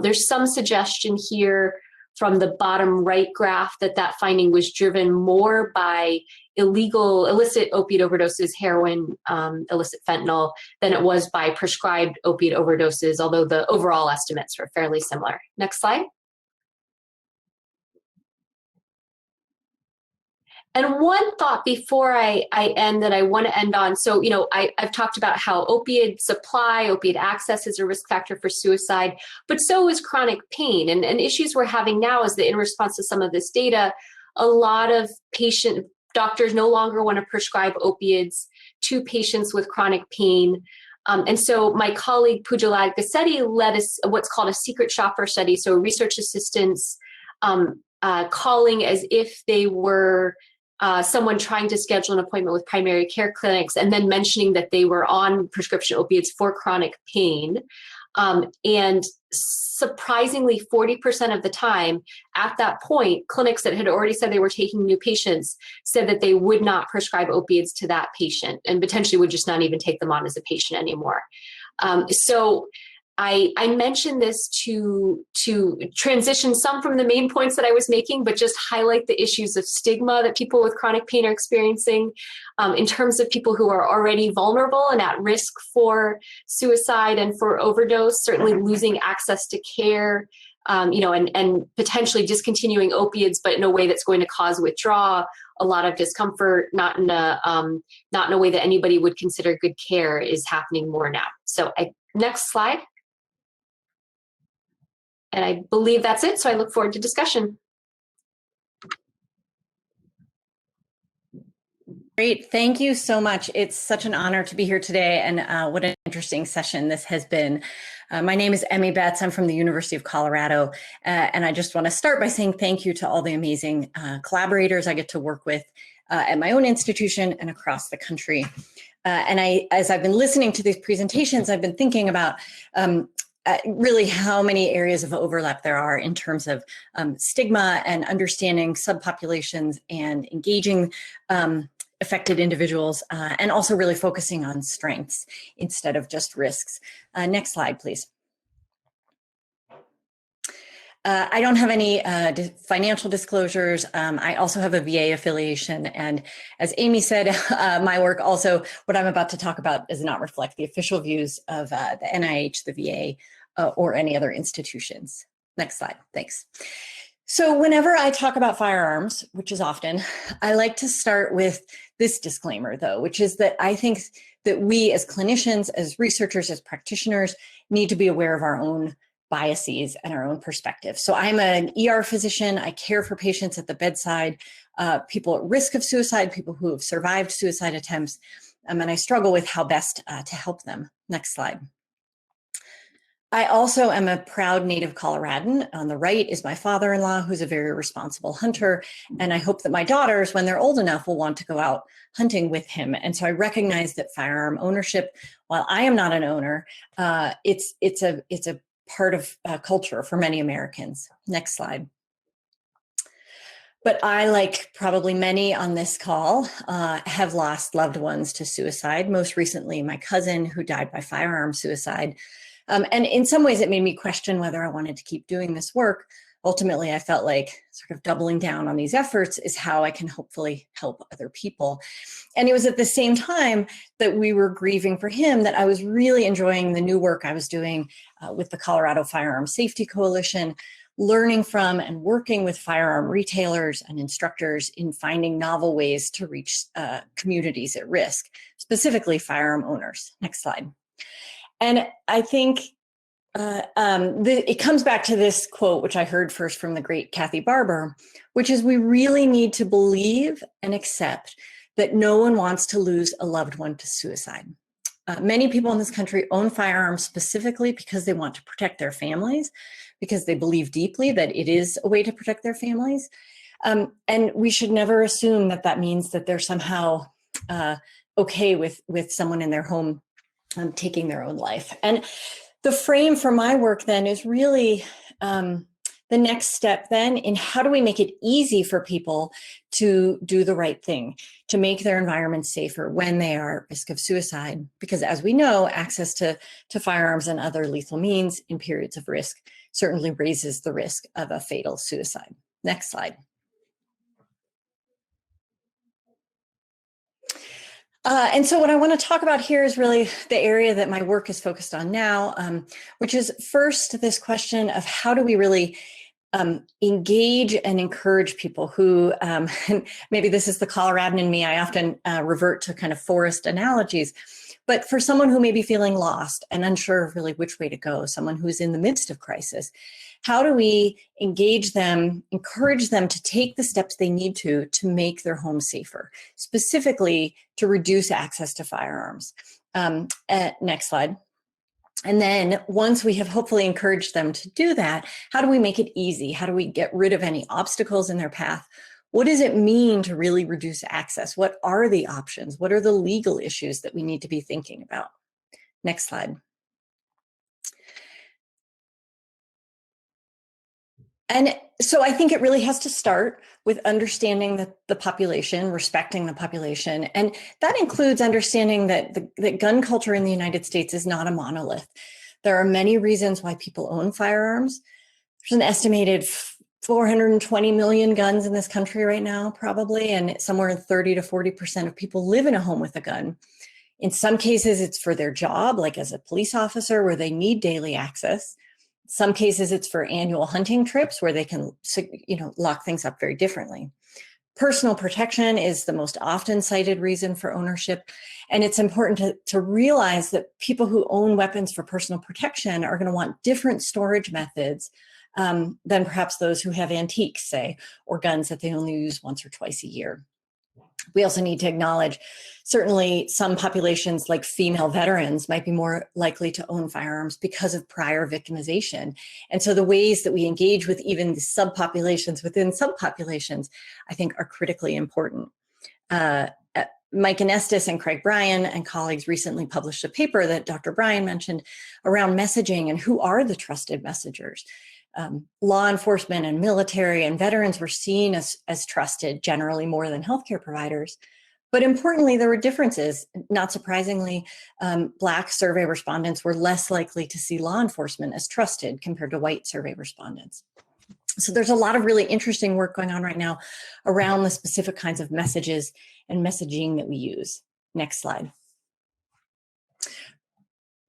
There's some suggestion here from the bottom right graph that finding was driven more by illicit opiate overdoses, heroin, illicit fentanyl, than it was by prescribed opiate overdoses, although the overall estimates were fairly similar. Next slide. And one thought before I end that I want to end on. So, I've talked about how opioid supply, opioid access is a risk factor for suicide, but so is chronic pain. And issues we're having now is that in response to some of this data, a lot of doctors no longer want to prescribe opiates to patients with chronic pain. And so my colleague Pooja Gassetti led what's called a secret shopper study. So research assistants calling as if they were someone trying to schedule an appointment with primary care clinics and then mentioning that they were on prescription opiates for chronic pain. And surprisingly, 40% of the time at that point, clinics that had already said they were taking new patients said that they would not prescribe opiates to that patient and potentially would just not even take them on as a patient anymore. So I mentioned this to transition some from the main points that I was making, but just highlight the issues of stigma that people with chronic pain are experiencing in terms of people who are already vulnerable and at risk for suicide and for overdose, certainly losing access to care, and potentially discontinuing opiates, but in a way that's going to cause withdrawal, a lot of discomfort, not in a way that anybody would consider good care is happening more now. So next slide. And I believe that's it. So I look forward to discussion. Great. Thank you so much. It's such an honor to be here today. And what an interesting session this has been. My name is Betz. I'm from the University of Colorado. And I just want to start by saying thank you to all the amazing collaborators I get to work with at my own institution and across the country. As I've been listening to these presentations, I've been thinking about really how many areas of overlap there are in terms of stigma and understanding subpopulations and engaging affected individuals and also really focusing on strengths instead of just risks. Next slide, please. I don't have any financial disclosures. I also have a VA affiliation. And as Amy said, my work also, what I'm about to talk about does not reflect the official views of the NIH, the VA, or any other institutions. Next slide, thanks. So whenever I talk about firearms, which is often, I like to start with this disclaimer though, which is that I think that we as clinicians, as researchers, as practitioners, need to be aware of our own biases and our own perspective. So I'm an ER physician. I care for patients at the bedside, people at risk of suicide, people who have survived suicide attempts, and I struggle with how best to help them. Next slide. I also am a proud native Coloradan. On the right is my father-in-law, who's a very responsible hunter. And I hope that my daughters, when they're old enough, will want to go out hunting with him. And so I recognize that firearm ownership, while I am not an owner, it's a part of culture for many Americans. Next slide. But I, like probably many on this call, have lost loved ones to suicide. Most recently, my cousin who died by firearm suicide. And in some ways, it made me question whether I wanted to keep doing this work. Ultimately, I felt like sort of doubling down on these efforts is how I can hopefully help other people. And it was at the same time that we were grieving for him that I was really enjoying the new work I was doing with the Colorado Firearm Safety Coalition, learning from and working with firearm retailers and instructors in finding novel ways to reach communities at risk, specifically firearm owners. Next slide. And I think it comes back to this quote, which I heard first from the great Kathy Barber, which is we really need to believe and accept that no one wants to lose a loved one to suicide. Many people in this country own firearms specifically because they want to protect their families, because they believe deeply that it is a way to protect their families. And we should never assume that that means that they're somehow okay with someone in their home taking their own life. And the frame for my work then is really the next step then in how do we make it easy for people to do the right thing, to make their environment safer when they are at risk of suicide. Because as we know, access to firearms and other lethal means in periods of risk certainly raises the risk of a fatal suicide. Next slide. And so what I want to talk about here is really the area that my work is focused on now, which is first this question of how do we really engage and encourage people who, maybe this is the Coloradan in me, I often revert to kind of forest analogies, but for someone who may be feeling lost and unsure of really which way to go, someone who's in the midst of crisis, how do we engage them, encourage them to take the steps they need to make their home safer, specifically to reduce access to firearms? Next slide. And then once we have hopefully encouraged them to do that, how do we make it easy? How do we get rid of any obstacles in their path? What does it mean to really reduce access? What are the options? What are the legal issues that we need to be thinking about? Next slide. And so I think it really has to start with understanding the population, respecting the population. And that includes understanding that that gun culture in the United States is not a monolith. There are many reasons why people own firearms. There's an estimated 420 million guns in this country right now, probably, and somewhere 30 to 40% of people live in a home with a gun. In some cases, it's for their job, like as a police officer, where they need daily access. Some cases it's for annual hunting trips where they can, lock things up very differently. Personal protection is the most often cited reason for ownership. And it's important to realize that people who own weapons for personal protection are going to want different storage methods than perhaps those who have antiques, say, or guns that they only use once or twice a year. We also need to acknowledge, certainly some populations like female veterans might be more likely to own firearms because of prior victimization. And so the ways that we engage with even the subpopulations within subpopulations, I think, are critically important. Mike Anestis and Craig Bryan and colleagues recently published a paper that Dr. Bryan mentioned around messaging and who are the trusted messengers. Law enforcement and military and veterans were seen as trusted, generally more than healthcare providers. But importantly, there were differences. Not surprisingly, Black survey respondents were less likely to see law enforcement as trusted compared to white survey respondents. So there's a lot of really interesting work going on right now around the specific kinds of messages and messaging that we use. Next slide.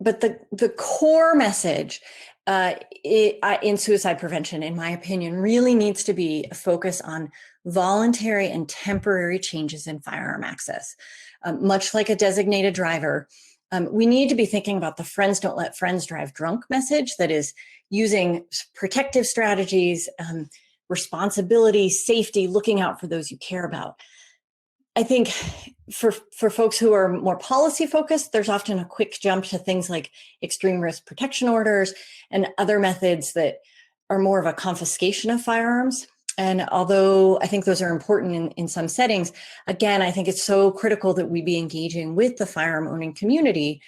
But the core message in suicide prevention, in my opinion, really needs to be a focus on voluntary and temporary changes in firearm access. Much like a designated driver, we need to be thinking about the friends don't let friends drive drunk message that is using protective strategies, responsibility, safety, looking out for those you care about. I think for folks who are more policy focused, there's often a quick jump to things like extreme risk protection orders and other methods that are more of a confiscation of firearms. And although I think those are important in some settings, again, I think it's so critical that we be engaging with the firearm owning community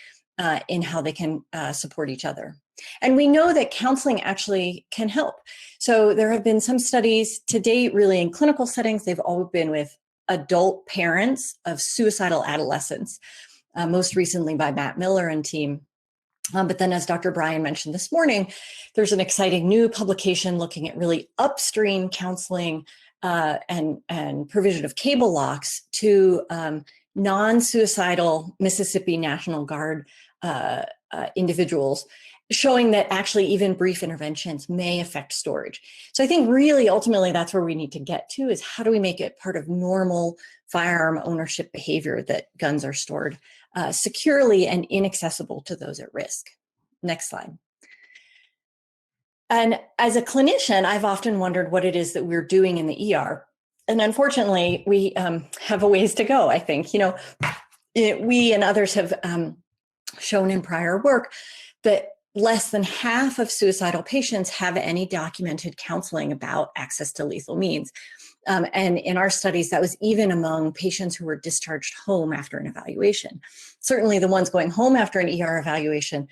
in how they can support each other. And we know that counseling actually can help. So there have been some studies to date, really in clinical settings, they've all been with adult parents of suicidal adolescents, most recently by Matt Miller and team. But then, as Dr. Bryan mentioned this morning, there's an exciting new publication looking at really upstream counseling and provision of cable locks to non-suicidal Mississippi National Guard individuals, showing that actually even brief interventions may affect storage. So I think really ultimately that's where we need to get to, is how do we make it part of normal firearm ownership behavior that guns are stored securely and inaccessible to those at risk. Next slide. And as a clinician, I've often wondered what it is that we're doing in the ER. And unfortunately, we have a ways to go, I think. We and others have shown in prior work that less than half of suicidal patients have any documented counseling about access to lethal means. And in our studies, that was even among patients who were discharged home after an evaluation. Certainly the ones going home after an ER evaluation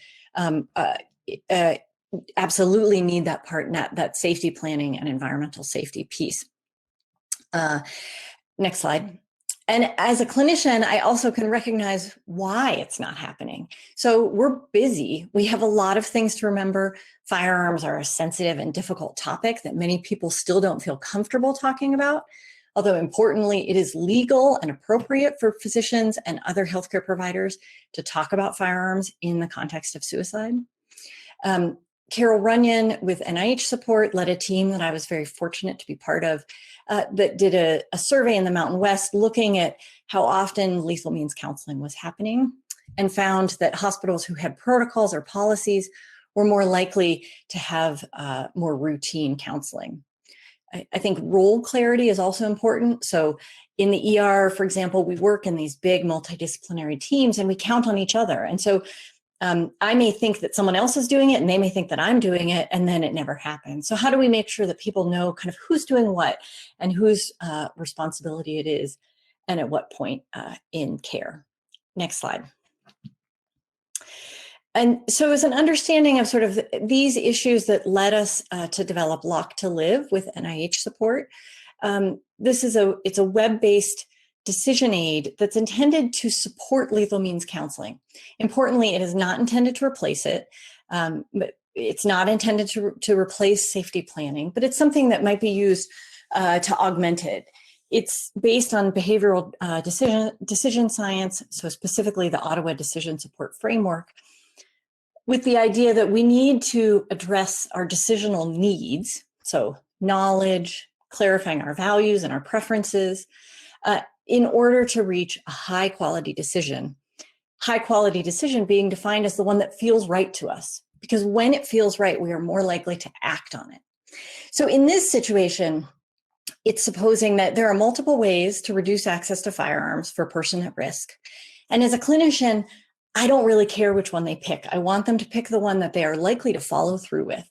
absolutely need that part, that safety planning and environmental safety piece. Next slide. And as a clinician, I also can recognize why it's not happening. So we're busy. We have a lot of things to remember. Firearms are a sensitive and difficult topic that many people still don't feel comfortable talking about. Although importantly, it is legal and appropriate for physicians and other healthcare providers to talk about firearms in the context of suicide. Carol Runyon with NIH support led a team that I was very fortunate to be part of that did a survey in the Mountain West looking at how often lethal means counseling was happening, and found that hospitals who had protocols or policies were more likely to have more routine counseling. I think role clarity is also important. So in the ER, for example, we work in these big multidisciplinary teams and we count on each other. And so I may think that someone else is doing it and they may think that I'm doing it, and then it never happens. So how do we make sure that people know kind of who's doing what and whose responsibility it is and at what point in care? Next slide. And so as an understanding of sort of these issues that led us to develop Lock to Live with NIH support, it's a web-based decision aid that's intended to support lethal means counseling. Importantly, it is not intended to replace it. But it's not intended to replace safety planning, but it's something that might be used to augment it. It's based on behavioral decision science, so specifically the Ottawa Decision Support Framework, with the idea that we need to address our decisional needs, so knowledge, clarifying our values and our preferences, in order to reach a high quality decision. High quality decision being defined as the one that feels right to us, because when it feels right, we are more likely to act on it. So in this situation, it's supposing that there are multiple ways to reduce access to firearms for a person at risk. And as a clinician, I don't really care which one they pick. I want them to pick the one that they are likely to follow through with.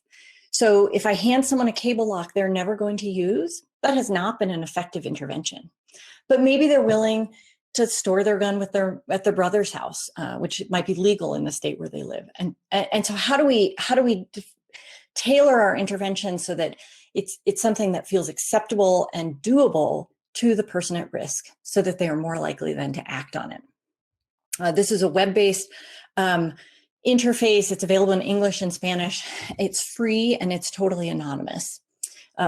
So if I hand someone a cable lock they're never going to use, that has not been an effective intervention. But maybe they're willing to store their gun at their brother's house, which might be legal in the state where they live. And so how do we tailor our intervention so that it's something that feels acceptable and doable to the person at risk, so that they are more likely then to act on it? This is a web-based interface. It's available in English and Spanish. It's free and it's totally anonymous,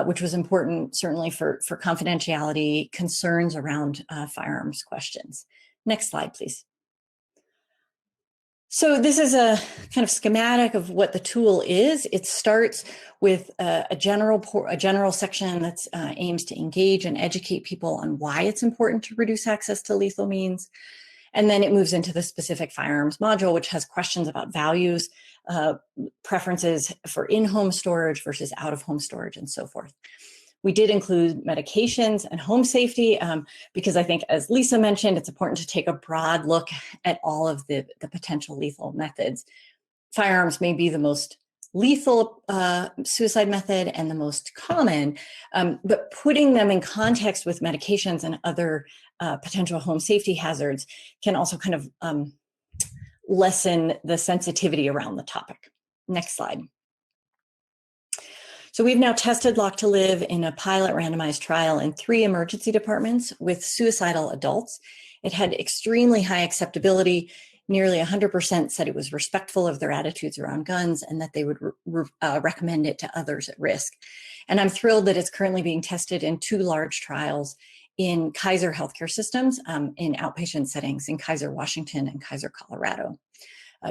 which was important certainly for confidentiality concerns around firearms questions. Next slide, please. So this is a kind of schematic of what the tool is. It starts with a general section that aims to engage and educate people on why it's important to reduce access to lethal means. And then it moves into the specific firearms module, which has questions about values, preferences for in-home storage versus out-of-home storage, and so forth. We did include medications and home safety because I think, as Lisa mentioned, it's important to take a broad look at all of the potential lethal methods. Firearms may be the most lethal suicide method and the most common, but putting them in context with medications and other potential home safety hazards can also kind of lessen the sensitivity around the topic. Next slide. So we've now tested Lock to Live in a pilot randomized trial in 3 emergency departments with suicidal adults. It had extremely high acceptability. Nearly 100% said it was respectful of their attitudes around guns and that they would recommend it to others at risk. And I'm thrilled that it's currently being tested in 2 large trials in Kaiser healthcare systems in outpatient settings in Kaiser, Washington and Kaiser, Colorado.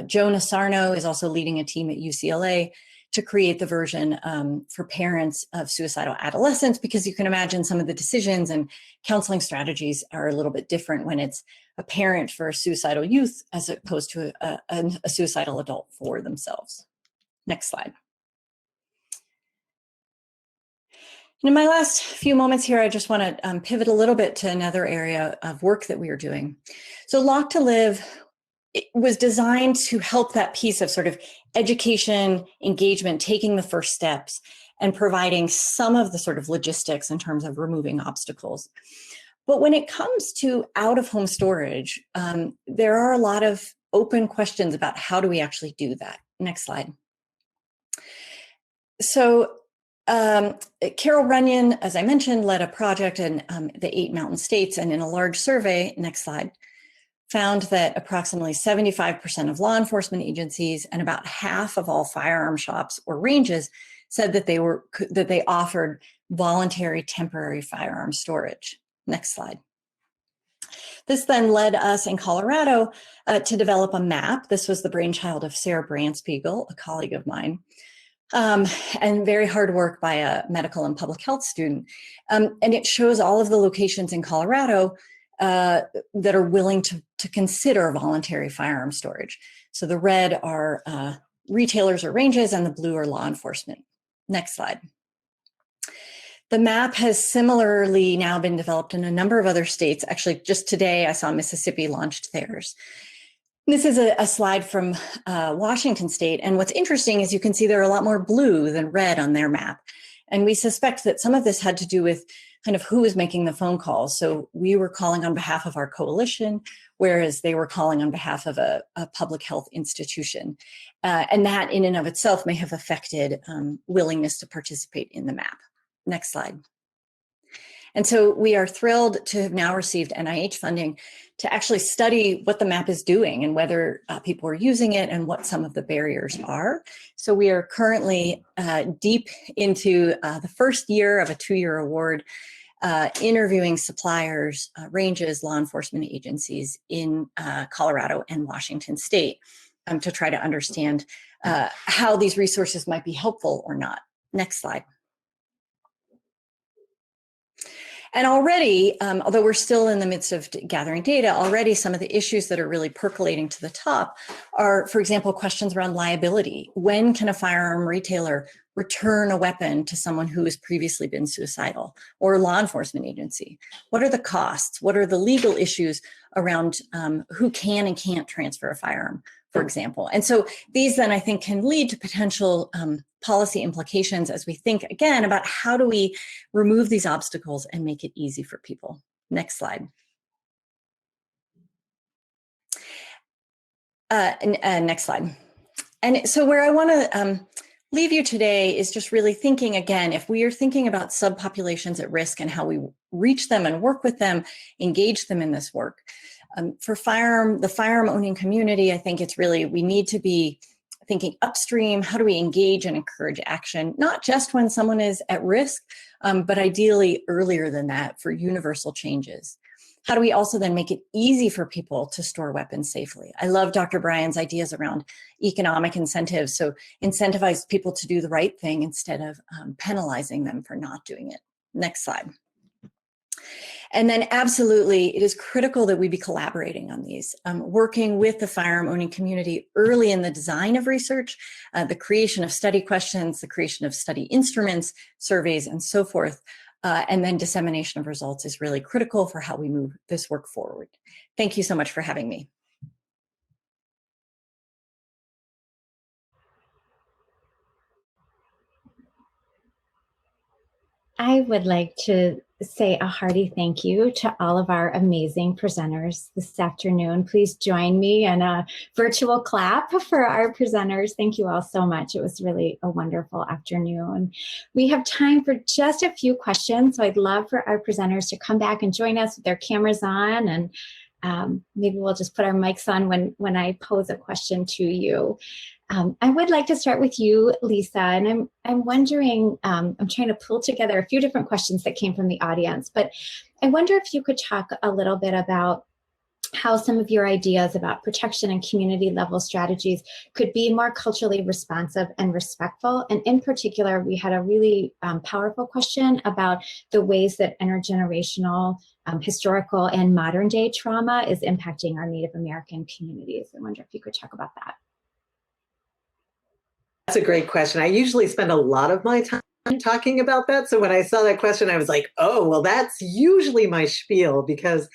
Joe Nasarno is also leading a team at UCLA to create the version for parents of suicidal adolescents, because you can imagine some of the decisions and counseling strategies are a little bit different when it's a parent for a suicidal youth as opposed to a suicidal adult for themselves. Next slide. And in my last few moments here, I just want to pivot a little bit to another area of work that we are doing. So Lock to Live, it was designed to help that piece of sort of education, engagement, taking the first steps, and providing some of the sort of logistics in terms of removing obstacles. But when it comes to out-of-home storage, there are a lot of open questions about how do we actually do that. Next slide. So Carol Runyon, as I mentioned, led a project in the 8 mountain states, and in a large survey, next slide, found that approximately 75% of law enforcement agencies and about half of all firearm shops or ranges said that they offered voluntary temporary firearm storage. Next slide. This then led us in Colorado to develop a map. This was the brainchild of Sarah Brandspiegel, a colleague of mine, and very hard work by a medical and public health student. And it shows all of the locations in Colorado that are willing to consider voluntary firearm storage. So the red are retailers or ranges, and the blue are law enforcement. Next slide. The map has similarly now been developed in a number of other states. Actually, just today I saw Mississippi launched theirs. This is a slide from Washington State, and what's interesting is you can see there are a lot more blue than red on their map. And we suspect that some of this had to do with kind of who was making the phone calls. So we were calling on behalf of our coalition, whereas they were calling on behalf of a public health institution. And that in and of itself may have affected willingness to participate in the map. Next slide. And so we are thrilled to have now received NIH funding to actually study what the map is doing and whether people are using it and what some of the barriers are. So we are currently deep into the first year of a 2-year award, interviewing suppliers, ranges, law enforcement agencies in Colorado and Washington State to try to understand how these resources might be helpful or not. Next slide. And already, although we're still in the midst of gathering data, already some of the issues that are really percolating to the top are, for example, questions around liability. When can a firearm retailer return a weapon to someone who has previously been suicidal, or a law enforcement agency? What are the costs? What are the legal issues around who can and can't transfer a firearm, for example? And so these then I think can lead to potential policy implications as we think again about how do we remove these obstacles and make it easy for people. Next slide. Next slide. And so where I want to leave you today is just really thinking again, if we are thinking about subpopulations at risk and how we reach them and work with them, engage them in this work. For the firearm owning community, I think it's really, we need to be thinking upstream. How do we engage and encourage action, not just when someone is at risk, but ideally earlier than that for universal changes? How do we also then make it easy for people to store weapons safely? I love Dr. Bryan's ideas around economic incentives. So incentivize people to do the right thing instead of penalizing them for not doing it. Next slide. And then absolutely, it is critical that we be collaborating on these, working with the firearm owning community early in the design of research, the creation of study questions, the creation of study instruments, surveys, and so forth. And then dissemination of results is really critical for how we move this work forward. Thank you so much for having me. I would like to say a hearty thank you to all of our amazing presenters this afternoon. Please join me in a virtual clap for our presenters. Thank you all so much. It was really a wonderful afternoon. We have time for just a few questions, so I'd love for our presenters to come back and join us with their cameras on, and maybe we'll just put our mics on when I pose a question to you. I would like to start with you, Lisa, and I'm wondering, I'm trying to pull together a few different questions that came from the audience, but I wonder if you could talk a little bit about how some of your ideas about protection and community level strategies could be more culturally responsive and respectful. And in particular, we had a really powerful question about the ways that intergenerational, historical, and modern day trauma is impacting our Native American communities. I wonder if you could talk about that. That's a great question. I usually spend a lot of my time talking about that. So when I saw that question, I was like, oh, well, that's usually my spiel because,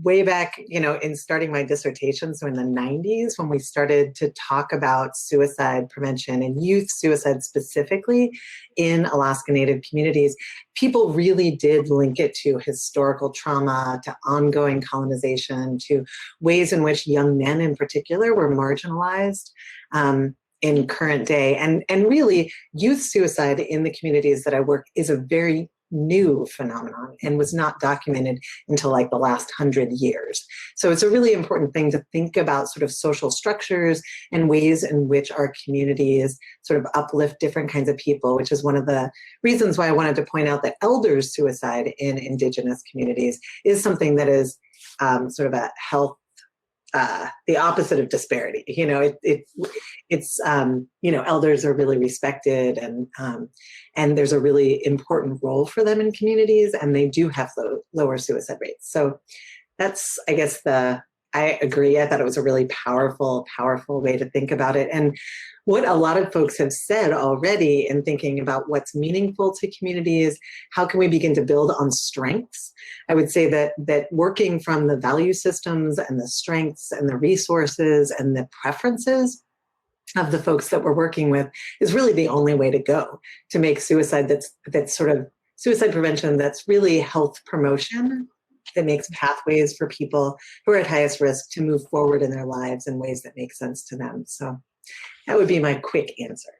way back, in starting my dissertation, so in the 90s, when we started to talk about suicide prevention and youth suicide specifically in Alaska Native communities, people really did link it to historical trauma, to ongoing colonization, to ways in which young men in particular were marginalized. In current day. And really, youth suicide in the communities that I work is a very new phenomenon and was not documented until like the last 100 years. So it's a really important thing to think about sort of social structures and ways in which our communities sort of uplift different kinds of people, which is one of the reasons why I wanted to point out that elders' suicide in Indigenous communities is something that is sort of a health the opposite of disparity. You know, it's you know, elders are really respected, and there's a really important role for them in communities, and they do have lower suicide rates. So that's, I guess, I agree. I thought it was a really powerful way to think about it. And what a lot of folks have said already in thinking about what's meaningful to communities, how can we begin to build on strengths? I would say that working from the value systems and the strengths and the resources and the preferences of the folks that we're working with is really the only way to go to make suicide that's sort of suicide prevention that's really health promotion, that makes pathways for people who are at highest risk to move forward in their lives in ways that make sense to them. So that would be my quick answer.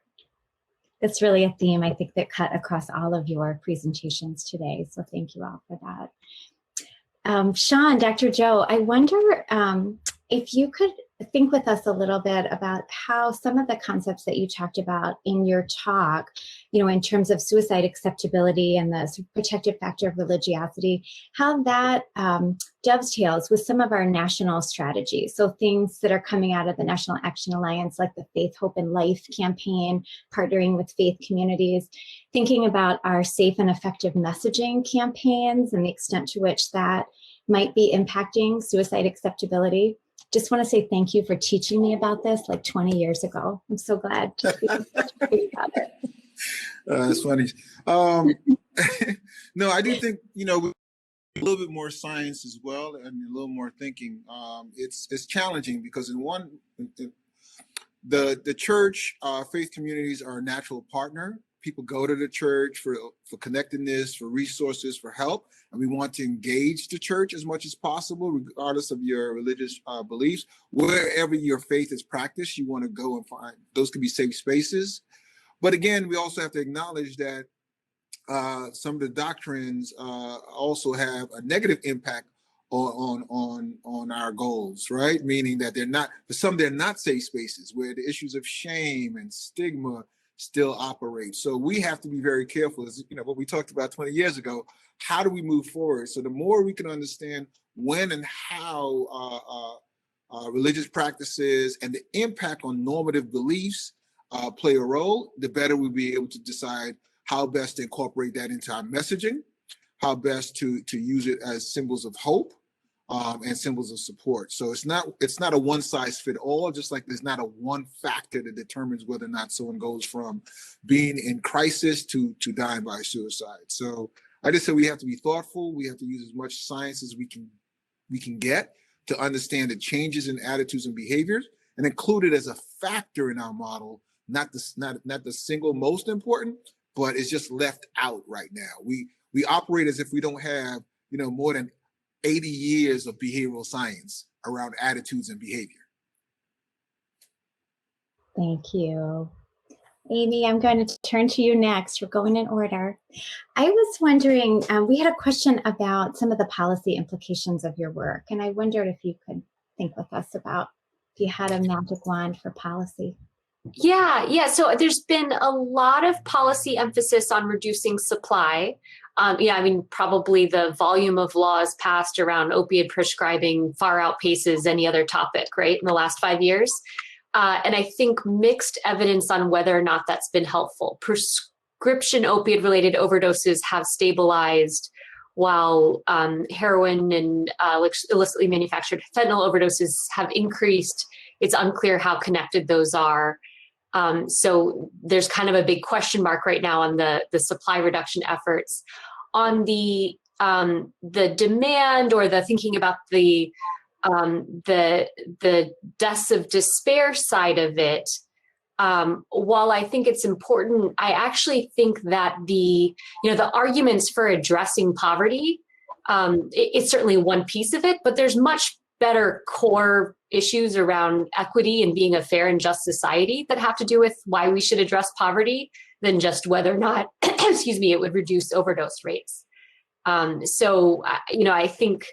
It's really a theme, I think, that cut across all of your presentations today. So thank you all for that. Sean, Dr. Joe, I wonder if you could think with us a little bit about how some of the concepts that you talked about in your talk, you know, in terms of suicide acceptability and the sort of protective factor of religiosity, how that dovetails with some of our national strategies. So things that are coming out of the National Action Alliance, like the Faith, Hope, and Life campaign, partnering with faith communities, thinking about our safe and effective messaging campaigns and the extent to which that might be impacting suicide acceptability. Just want to say thank you for teaching me about this like 20 years ago. I'm so glad to be about it. That's funny. No, I do think, you know, a little bit more science as well and a little more thinking. It's challenging because the church, faith communities are a natural partner. People go to the church for connectedness, for resources, for help, and we want to engage the church as much as possible, regardless of your religious beliefs. Wherever your faith is practiced, you want to go and find those can be safe spaces. But again, we also have to acknowledge that some of the doctrines also have a negative impact on our goals, right? Meaning that for some they're not safe spaces where the issues of shame and stigma still operate. So we have to be very careful, as you know, what we talked about 20 years ago. How do we move forward? So the more we can understand when and how religious practices and the impact on normative beliefs play a role, the better we'll be able to decide how best to incorporate that into our messaging, how best to use it as symbols of hope and symbols of support. So it's not a one size fit all, just like there's not a one factor that determines whether or not someone goes from being in crisis to dying by suicide. So I just say we have to be thoughtful. We have to use as much science as we can get to understand the changes in attitudes and behaviors and include it as a factor in our model, not the single most important, but it's just left out right now. We operate as if we don't have, you know, more than 80 years of behavioral science around attitudes and behavior. Thank you. Amy, I'm going to turn to you next. We're going in order. I was wondering, we had a question about some of the policy implications of your work, and I wondered if you could think with us about if you had a magic wand for policy. Yeah. So there's been a lot of policy emphasis on reducing supply. Probably the volume of laws passed around opiate prescribing far outpaces any other topic, right, in the last 5 years. And I think mixed evidence on whether or not that's been helpful. Prescription opiate-related overdoses have stabilized, while heroin and illicitly manufactured fentanyl overdoses have increased. It's unclear how connected those are. So there's kind of a big question mark right now on the supply reduction efforts. On the demand or the thinking about the deaths of despair side of it, while I think it's important, I actually think that the arguments for addressing poverty, it's certainly one piece of it, but there's much better core issues around equity and being a fair and just society that have to do with why we should address poverty than just whether or not, it would reduce overdose rates. I think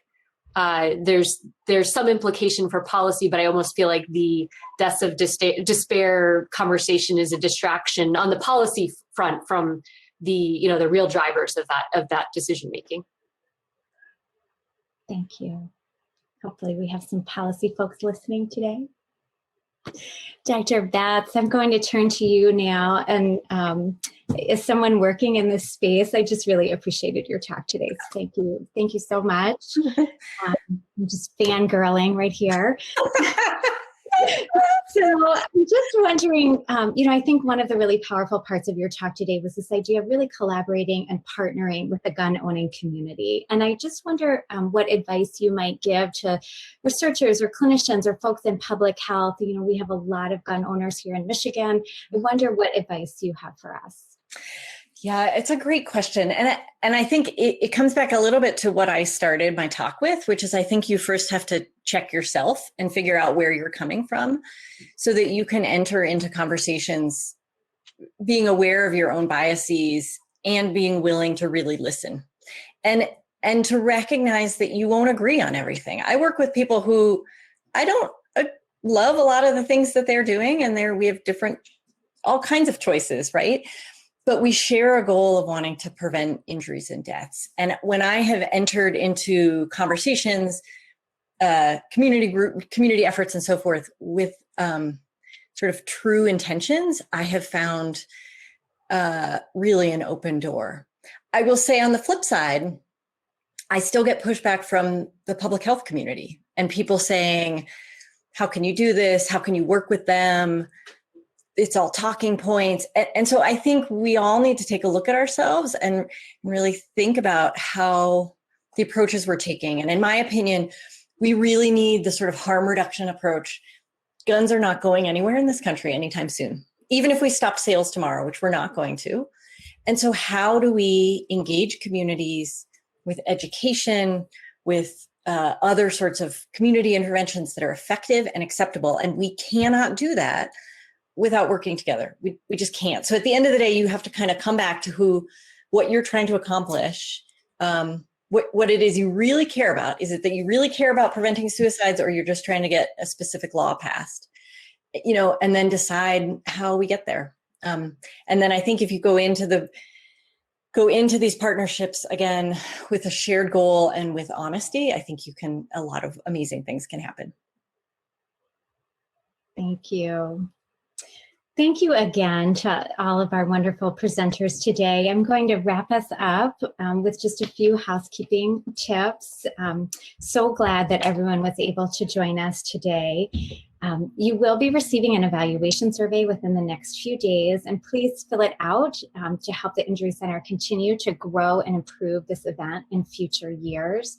there's some implication for policy, but I almost feel like the deaths of despair conversation is a distraction on the policy front from the real drivers of that decision making. Thank you. Hopefully we have some policy folks listening today. Dr. Betz, I'm going to turn to you now. And as someone working in this space, I just really appreciated your talk today. So thank you. Thank you so much. I'm just fangirling right here. So I'm just wondering, I think one of the really powerful parts of your talk today was this idea of really collaborating and partnering with the gun-owning community. And I just wonder what advice you might give to researchers or clinicians or folks in public health. We have a lot of gun owners here in Michigan. I wonder what advice you have for us. Yeah, it's a great question. And I think it comes back a little bit to what I started my talk with, which is I think you first have to check yourself and figure out where you're coming from so that you can enter into conversations being aware of your own biases and being willing to really listen and to recognize that you won't agree on everything. I work with people who I don't love a lot of the things that they're doing, and we have all kinds of choices, right? But we share a goal of wanting to prevent injuries and deaths. And when I have entered into conversations, community efforts and so forth with sort of true intentions, I have found really an open door. I will say on the flip side, I still get pushback from the public health community and people saying, how can you do this? How can you work with them? It's all talking points. And so I think we all need to take a look at ourselves and really think about how the approaches we're taking. And in my opinion, we really need the sort of harm reduction approach. Guns are not going anywhere in this country anytime soon, even if we stopped sales tomorrow, which we're not going to. And so how do we engage communities with education, with other sorts of community interventions that are effective and acceptable? And we cannot do that without working together. We just can't. So at the end of the day, you have to kind of come back to what you're trying to accomplish, what it is you really care about. Is it that you really care about preventing suicides, or you're just trying to get a specific law passed? And then decide how we get there. And then I think if you go into these partnerships again with a shared goal and with honesty, I think a lot of amazing things can happen. Thank you. Thank you again to all of our wonderful presenters today. I'm going to wrap us up with just a few housekeeping tips. So glad that everyone was able to join us today. You will be receiving an evaluation survey within the next few days, and please fill it out to help the Injury Center continue to grow and improve this event in future years.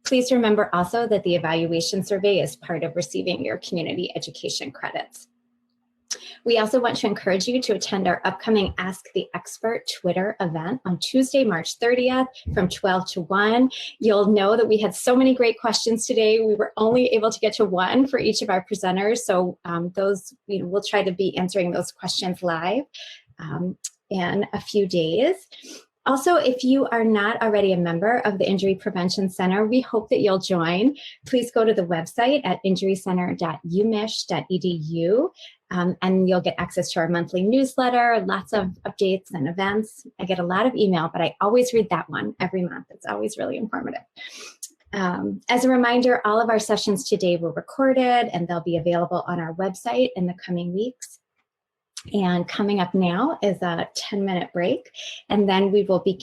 Please remember also that the evaluation survey is part of receiving your community education credits. We also want to encourage you to attend our upcoming Ask the Expert Twitter event on Tuesday, March 30th from 12 to 1. You'll know that we had so many great questions today. We were only able to get to one for each of our presenters. So we'll try to be answering those questions live in a few days. Also, if you are not already a member of the Injury Prevention Center, we hope that you'll join. Please go to the website at injurycenter.umich.edu, and you'll get access to our monthly newsletter, lots of updates and events. I get a lot of email, but I always read that one every month. It's always really informative. As a reminder, all of our sessions today were recorded, and they'll be available on our website in the coming weeks. And coming up now is a 10-minute break, and then we will be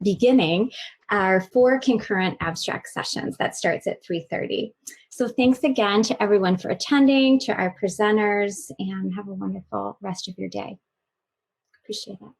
beginning our 4 concurrent abstract sessions. That starts at 3:30. So thanks again to everyone for attending, to our presenters, and have a wonderful rest of your day. Appreciate it.